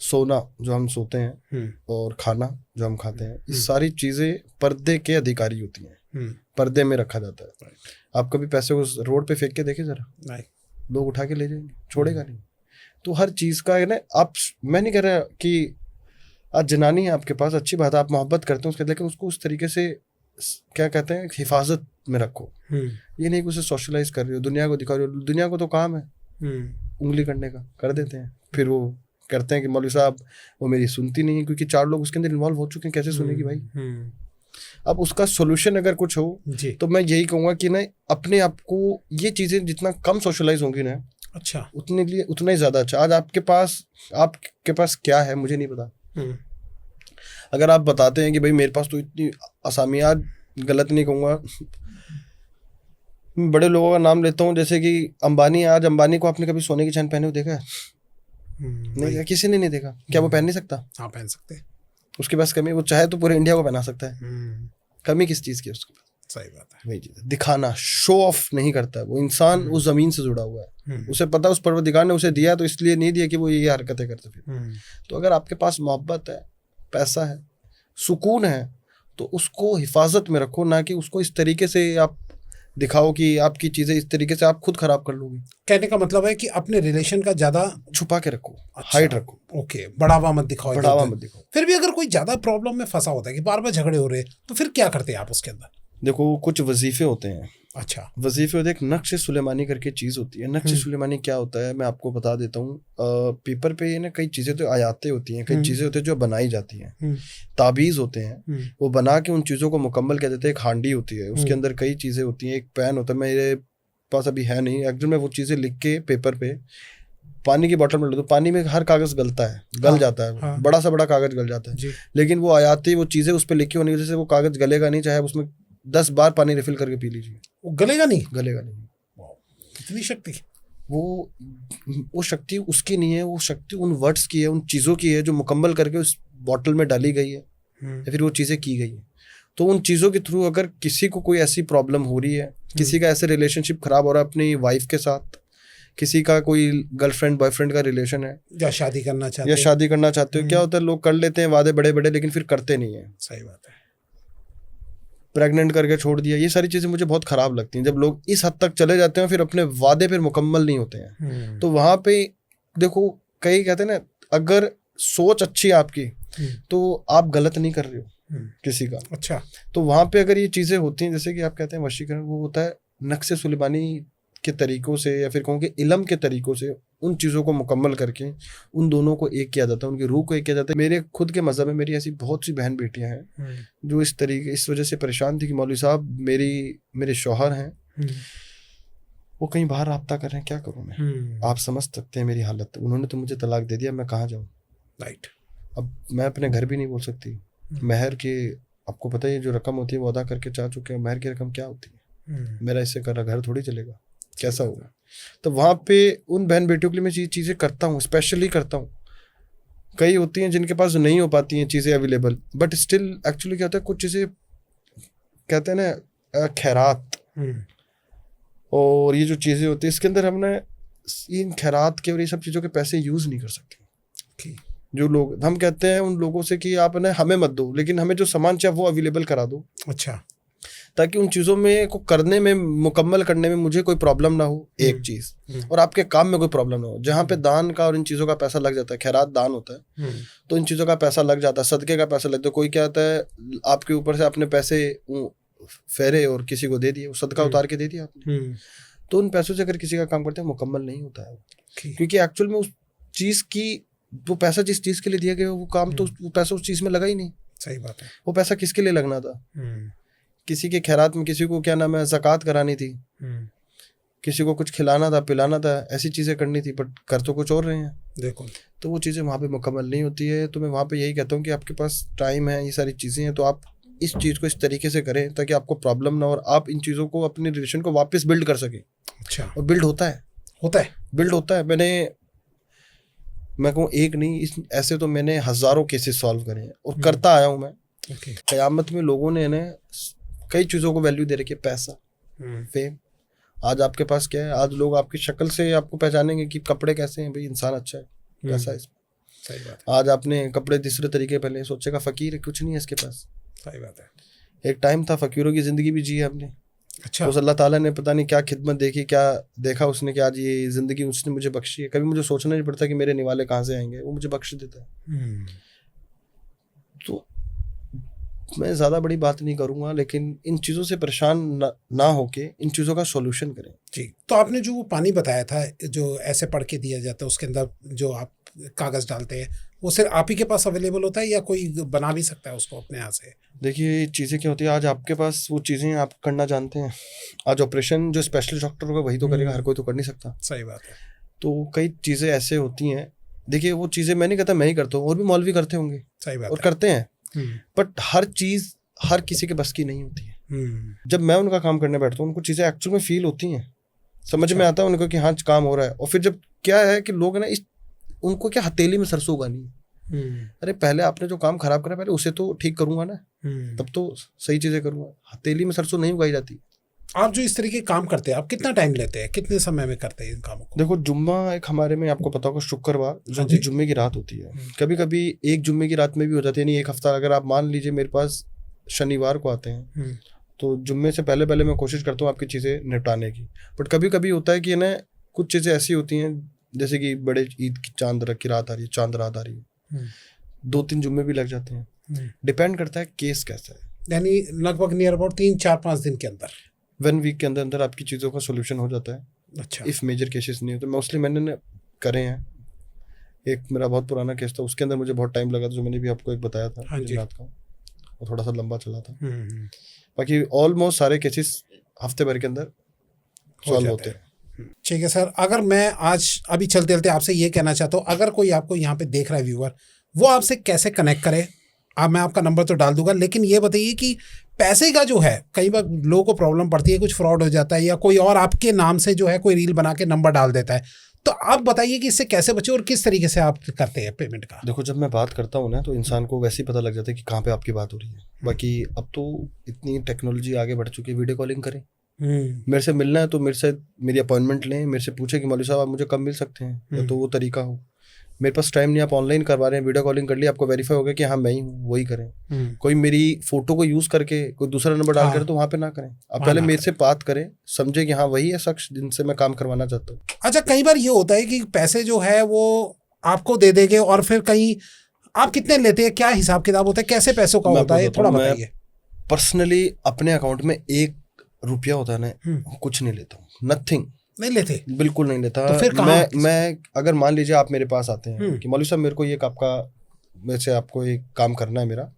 सोना जो हम सोते हैं, और खाना जो हम खाते हैं, ये सारी चीज़ें पर्दे के अधिकारी होती हैं, पर्दे में रखा जाता है। आप कभी पैसे को रोड पे फेंक के देखे जरा, लोग उठा के ले जाएंगे, छोड़ेगा नहीं। तो हर चीज़ का है ना, आप, मैं नहीं कह रहा कि आज जनानी है आपके पास, अच्छी बात है, आप मोहब्बत करते हैं उसके, लेकिन उसको उस तरीके से क्या कहते हैं, हिफाजत में रखो। ये नहीं कि उसे सोशलाइज कर रही हो, दुनिया को दिखा रही हो। दुनिया को तो काम है उंगली करने का, कर देते हैं, फिर वो करते हैं कि मौलवी साहब वो मेरी सुनती नहीं है, क्योंकि 4 लोग उसके अंदर इन्वॉल्व हो चुके हैं, कैसे सुनेगी भाई। अब उसका सोल्यूशन अगर कुछ हो तो मैं यही कहूँगा कि ना, अपने आप को ये चीज़ें जितना कम सोशलाइज होंगी ना, अच्छा, उतने लिए उतना ही ज़्यादा अच्छा। आज आपके पास क्या है मुझे नहीं पता। अगर आप बताते हैं कि भाई मेरे पास तो इतनी आसामी, आज गलत नहीं कहूँगा, बड़े लोगों का नाम लेता हूँ, जैसे कि अंबानी। आज अंबानी को आपने कभी सोने की चैन पहने हुए देखा है? नहीं, किसी ने नहीं देखा। क्या वो पहन नहीं सकता? हाँ, पहन सकते हैं। उसके पास कमी, वो चाहे तो पूरे इंडिया को पहना सकता है। कमी किस चीज़ की है उसके पास? सही बात है। वही चीज़, दिखाना, शो ऑफ नहीं करता है वो इंसान। उस जमीन से जुड़ा हुआ है, उसे पता उस परवरदिगार ने उसे दिया, तो इसलिए नहीं दिया कि वो ये हरकतें करते फिर। तो अगर आपके पास मोहब्बत है, पैसा है, सुकून है, तो उसको हिफाजत में रखो, ना कि उसको इस तरीके से आप दिखाओ कि आपकी चीज़ें इस तरीके से आप खुद खराब कर लोगे। कहने का मतलब है कि अपने रिलेशन का ज़्यादा छुपा के रखो, हाइड रखो। ओके, बढ़ावा मत दिखाओ, बढ़ावा मत दिखाओ। फिर भी अगर कोई ज़्यादा प्रॉब्लम में फंसा होता है कि बार बार झगड़े हो रहे हैं, तो फिर क्या करते हैं आप उसके अंदर? देखो, कुछ वजीफे होते हैं। अच्छा, वजीफे होते हैं। एक नक्श सुलेमानी करके चीज़ होती है। नक्श सुलेमानी क्या होता है, मैं आपको बता देता हूँ। पेपर पे ये ना कई चीज़ें तो आयातें होती हैं, कई चीज़ें होती हैं जो बनाई जाती हैं, ताबीज़ होते हैं, वो बना के उन चीज़ों को मुकम्मल कर देते हैं। एक हांडी होती है, उसके अंदर कई चीज़ें होती हैं, एक पैन होता है, मेरे पास अभी है नहीं एक्चुअली, मैं वो चीज़ें लिख के पेपर पे पानी की बोतल में, तो पानी में हर कागज़ गलता है, गल जाता है, बड़ा सा बड़ा कागज़ गल जाता है, लेकिन वो आयातें, वो चीज़ें उस पर लिखी होने की वजह से वो कागज़ गलेगा नहीं, चाहे उसमें 10 बार पानी रिफिल करके पी लीजिए, वो गलेगा नहीं। गलेगा नहीं। कितनी शक्ति! वो शक्ति उसकी नहीं है, वो शक्ति उन वर्ड्स की है, उन चीज़ों की है जो मुकम्मल करके उस बॉटल में डाली गई है, या फिर वो चीज़ें की गई है। तो उन चीज़ों के थ्रू अगर किसी को कोई ऐसी प्रॉब्लम हो रही है, किसी का ऐसे रिलेशनशिप खराब हो रहा है अपनी वाइफ के साथ, किसी का कोई गर्लफ्रेंड बॉयफ्रेंड का रिलेशन है, या शादी करना चाहते हो, क्या होता है, लोग कर लेते हैं वादे बड़े बड़े, लेकिन फिर करते नहीं है। सही बात है। प्रेग्नेंट करके छोड़ दिया, ये सारी चीज़ें मुझे बहुत ख़राब लगती हैं। जब लोग इस हद तक चले जाते हैं, फिर अपने वादे फिर मुकम्मल नहीं होते हैं। तो वहाँ पे देखो, कई कहते हैं ना, अगर सोच अच्छी है आपकी, तो आप गलत नहीं कर रहे हो किसी का। अच्छा, तो वहाँ पे अगर ये चीज़ें होती हैं, जैसे कि आप कहते हैं वशीकरण, वो होता है नक्शे सुलेमानी के तरीक़ों से, या फिर कहूँ कि इल्म के तरीक़ों से उन चीज़ों को मुकम्मल करके उन दोनों को एक किया जाता है, उनकी रूह को एक किया जाता है। मेरे खुद के मज़हब में मेरी ऐसी बहुत सी बहन बेटियां हैं जो इस वजह से परेशान थी कि मौलवी साहब मेरे शौहर हैं, वो कहीं बाहर राब्ता कर रहे हैं, क्या करूँ मैं? आप समझ सकते हैं मेरी हालत। उन्होंने तो मुझे तलाक दे दिया, मैं कहाँ जाऊँ? राइट। अब मैं अपने घर भी नहीं बोल सकती। महर की आपको पता है जो रकम होती है वो अदा करके जा चुके हैं। महर की रकम क्या होती है? मेरा इससे कर रहा घर थोड़ी चलेगा, कैसा होगा? तो वहाँ पे उन बहन बेटियों के लिए मैं ये चीज़ें करता हूँ, स्पेशली करता हूँ। कई होती हैं जिनके पास नहीं हो पाती हैं चीज़ें अवेलेबल, बट स्टिल एक्चुअली क्या होता है, कुछ चीज़ें कहते हैं ना खैरात, और ये जो चीज़ें होती है इसके अंदर हमने इन खैरात के और ये सब चीज़ों के पैसे यूज़ नहीं कर सकते। जो लोग, हम कहते हैं उन लोगों से कि आप ना हमें मत दो, लेकिन हमें जो सामान चाहिए वो अवेलेबल करा दो। अच्छा, ताकि उन चीज़ों में को करने में, मुकम्मल करने में मुझे कोई प्रॉब्लम ना हो, एक चीज़, और आपके काम में कोई प्रॉब्लम ना हो। जहाँ पे दान का और इन चीज़ों का पैसा लग जाता है, खैरात दान होता है, तो इन चीज़ों का पैसा लग जाता है, सदके का पैसा लगता है। कोई क्या होता है, आपके ऊपर से अपने पैसे फेरे और किसी को दे दिए, वो सदका उतार के दे दिया आपने, तो उन पैसों से अगर किसी का काम करते हैं मुकम्मल नहीं होता है, क्योंकि एक्चुअल में उस चीज़ की, वो पैसा जिस चीज़ के लिए दिया गया वो काम, तो वो पैसा उस चीज़ में लगा ही नहीं। सही बात है। वो पैसा किसके लिए लगना था? किसी के खैरात में किसी को क्या नाम है ज़कात करानी थी, किसी को कुछ खिलाना था, पिलाना था, ऐसी चीज़ें करनी थी, बट कर तो कुछ और रहे हैं। देखो, तो वो चीज़ें वहाँ पे मुकम्मल नहीं होती है। तो मैं वहाँ पे यही कहता हूँ कि आपके पास टाइम है, ये सारी चीज़ें हैं, तो आप इस चीज़ को इस तरीके से करें ताकि आपको प्रॉब्लम ना हो और आप इन चीज़ों को, अपने रिलेशन को वापस बिल्ड कर सकें। अच्छा। और बिल्ड होता है, बिल्ड होता है। मैं कहूँ एक नहीं, ऐसे तो मैंने हज़ारों केसेस सॉल्व करे हैं और करता आया हूँ मैं। क़यामत में लोगों ने ना कई चीज़ों को वैल्यू दे रखी है, पैसा, फेम। आज आपके पास क्या है, आज लोग आपकी शक्ल से आपको पहचानेंगे कि कपड़े कैसे हैं, भाई इंसान अच्छा है, पैसा है इसमें। सही बात है। आज आपने कपड़े दूसरे तरीके पहले, सोचेगा फ़कीर है, कुछ नहीं है इसके पास। सही बात है। एक टाइम था फ़कीरों की ज़िंदगी भी जी है आपने। अच्छा। तो अल्लाह ताला ने पता नहीं क्या खिदमत देखी, क्या देखा उसने कि आज ये ज़िंदगी उसने मुझे बख्शी है। कभी मुझे सोचना नहीं पड़ता कि मेरे निवाले कहाँ से आएंगे, वो मुझे बख्श देता है। तो मैं ज़्यादा बड़ी बात नहीं करूँगा, लेकिन इन चीज़ों से परेशान ना होके इन चीज़ों का सोल्यूशन करें। जी। तो आपने जो वो पानी बताया था, जो ऐसे पढ़ के दिया जाता है, उसके अंदर जो आप कागज़ डालते हैं, वो सिर्फ आप ही के पास अवेलेबल होता है या कोई बना भी सकता है उसको अपने यहाँ से? देखिए चीज़ें क्या होती है, आज आपके पास वो चीज़ें आप करना जानते हैं। आज ऑपरेशन जो स्पेशलिस्ट डॉक्टर होगा वही तो करेगा, हर कोई तो कर नहीं सकता। सही बात है। तो कई चीज़ें ऐसे होती हैं, देखिए वो चीज़ें मैं नहीं कहता मैं ही करता हूँ, और भी मौलवी करते होंगे। सही बात और है। करते हैं, बट हर चीज़ हर किसी के बस की नहीं होती है। जब मैं उनका काम करने बैठता हूँ, उनको चीज़ें एक्चुअल में फील होती हैं, समझ में आता है उनको कि हाँ काम हो रहा है। और फिर जब क्या है कि लोग ना उनको क्या हथेली में सरसों उगानी है। अरे पहले आपने जो काम खराब करा, पहले उसे तो ठीक करूंगा ना, तब तो सही चीज़ें करूंगा। हथेली में सरसों नहीं उगाई जाती। आप जो इस तरीके काम करते हैं, आप कितना टाइम लेते हैं, कितने समय में करते हैं इन कामों को? देखो जुम्मा एक हमारे में, आपको पता होगा, शुक्रवार जो कि जुम्मे की रात होती है, कभी कभी एक जुम्मे की रात में भी हो जाती है। नहीं, एक हफ्ता अगर आप मान लीजिए मेरे पास शनिवार को आते हैं, तो जुम्मे से पहले मैं कोशिश करता हूँ आपकी चीज़ें निपटाने की। बट कभी कभी होता है कि ना कुछ चीज़ें ऐसी होती हैं, जैसे कि बड़े ईद की चांद की रात आ रही है, चांद रात आ रही है, 2-3 जुम्मे भी लग जाते हैं। डिपेंड करता है केस कैसा है। यानी लगभग नियर अबाउट 3-4-5 दिन के अंदर, 1 वीक के अंदर आपकी चीज़ों का सोल्यूशन हो जाता है। अच्छा। इफ़ मेजर केसेस नहीं हो तो मोस्टली मैंने करे हैं। एक मेरा बहुत पुराना केस था, उसके अंदर मुझे बहुत टाइम लगा था, जो मैंने भी आपको एक बताया था। हाँ जी। रात का और थोड़ा सा लंबा चला था। बाकी ऑलमोस्ट सारे केसेस हफ्ते भर के अंदर सॉल्व होते हैं। ठीक है सर, अगर मैं आज अभी चलते चलते आपसे ये कहना चाहता हूँ, अगर कोई आपको यहाँ पे देख रहा है व्यूअर, वो आपसे कैसे कनेक्ट करे? मैं आपका नंबर तो डाल दूंगा, लेकिन ये बताइए कि पैसे का जो है, कई बार लोगों को प्रॉब्लम पड़ती है, कुछ फ्रॉड हो जाता है या कोई और आपके नाम से जो है कोई रील बना के नंबर डाल देता है, तो आप बताइए कि इससे कैसे बचे और किस तरीके से आप करते हैं पेमेंट का? देखो जब मैं बात करता हूँ ना, तो इंसान को वैसे ही पता लग जाता है कि कहाँ पे आपकी बात हो रही है। बाकी अब तो इतनी टेक्नोलॉजी आगे बढ़ चुकी है, वीडियो कॉलिंग करें। मेरे से मिलना है तो मेरी अपॉइंटमेंट लें, मेरे से पूछे कि मौलवी साहब आप मुझे कब मिल सकते हैं, तो वो तरीका हो। मेरे पास टाइम नहीं, आप ऑनलाइन करवा रहे हैं, वीडियो कॉलिंग कर लिया, आपको वेरीफाई हो गया कि हाँ मैं ही हूँ, वही करें। कोई मेरी फोटो को यूज करके कोई दूसरा नंबर डाल कर तो वहाँ पे ना करें। आप पहले मेरे से बात करें, समझे कि हाँ वही है शख्स जिनसे मैं काम करवाना चाहता हूँ। अच्छा, कई बार ये होता है कि पैसे जो है वो आपको दे देंगे और फिर कहीं आप कितने लेते हैं, क्या हिसाब किताब होता है, कैसे पैसों का होता है, थोड़ा बताइए। पर्सनली अपने अकाउंट में 1 रुपया होता है ना, कुछ नहीं लेता हूँ, नथिंग नहीं लेते, बिल्कुल नहीं लेता। तो फिर मैं अगर मान लीजिए आप मेरे पास आते हैं कि मौलवी साहब मेरे को ये मेरे से आपको एक काम करना है, मेरा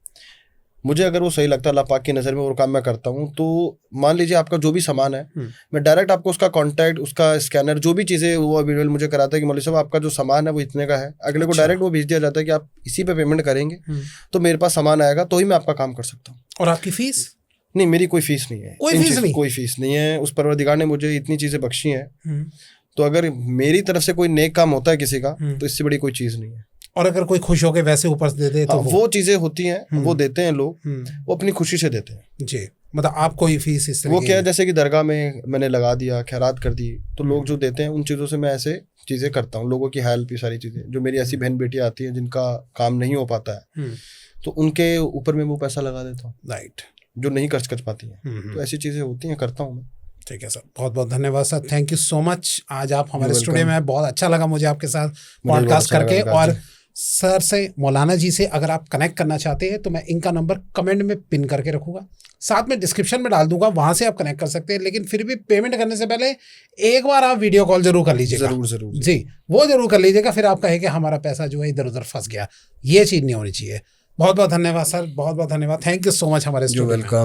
मुझे अगर वो सही लगता है, अल्लाह पाक की नज़र में वो काम मैं करता हूँ, तो मान लीजिए आपका जो भी सामान है, मैं डायरेक्ट आपको उसका कॉन्टैक्ट, उसका स्कैनर, जो भी चीज़ें वो अवेलेबल मुझे कराता है कि मौलवी साहब आपका जो सामान है वो इतने का है। अगले को डायरेक्ट वो भेज दिया जाता है कि आप इसी पे पेमेंट करेंगे तो मेरे पास सामान आएगा, तो ही मैं आपका काम कर सकता हूँ। और आपकी फीस? नहीं, मेरी कोई फीस नहीं है। कोई फीस नहीं है। उस परवरदिगार ने मुझे इतनी चीज़ें बख्शी हैं, तो अगर मेरी तरफ से कोई नेक काम होता है किसी का, तो इससे बड़ी कोई चीज़ नहीं है। और अगर कोई खुश होकर वैसे ऊपर दे दे तो वो चीज़ें होती हैं, वो देते हैं लोग, वो अपनी खुशी से देते हैं जी। मतलब आप कोई फीस इस तरह वो क्या है, जैसे कि दरगाह में मैंने लगा दिया, खैरात कर दी, तो लोग जो देते हैं उन चीज़ों से मैं ऐसे चीज़ें करता हूँ, लोगों की हेल्प, ये सारी चीज़ें। जो मेरी ऐसी बहन बेटियाँ आती हैं जिनका काम नहीं हो पाता है, तो उनके ऊपर मैं वो पैसा लगा देता हूँ। राइट। जो नहीं खर्च कर पाती हैं। तो ऐसी चीज़ें होती हैं, करता हूँ मैं। ठीक है सर, बहुत बहुत धन्यवाद sir, thank you so much. आज आप हमारे You're स्टूडियो में आए, बहुत अच्छा लगा मुझे आपके साथ पॉडकास्ट अच्छा लगा करके। विकास और जी। सर से, मौलाना जी से अगर आप कनेक्ट करना चाहते हैं तो मैं इनका नंबर कमेंट में पिन करके रखूंगा, साथ में डिस्क्रिप्शन में डाल दूंगा, वहां से आप कनेक्ट कर सकते हैं। लेकिन फिर भी पेमेंट करने से पहले एक बार आप वीडियो कॉल जरूर कर लीजिएगा। जरूर जी, वो जरूर कर लीजिएगा, फिर आप कहे कि हमारा पैसा जो है इधर उधर फंस गया, ये चीज़ नहीं होनी चाहिए। बहुत बहुत धन्यवाद सर, बहुत बहुत धन्यवाद, थैंक यू सो मच हमारे स्टूडियो में। वेलकम।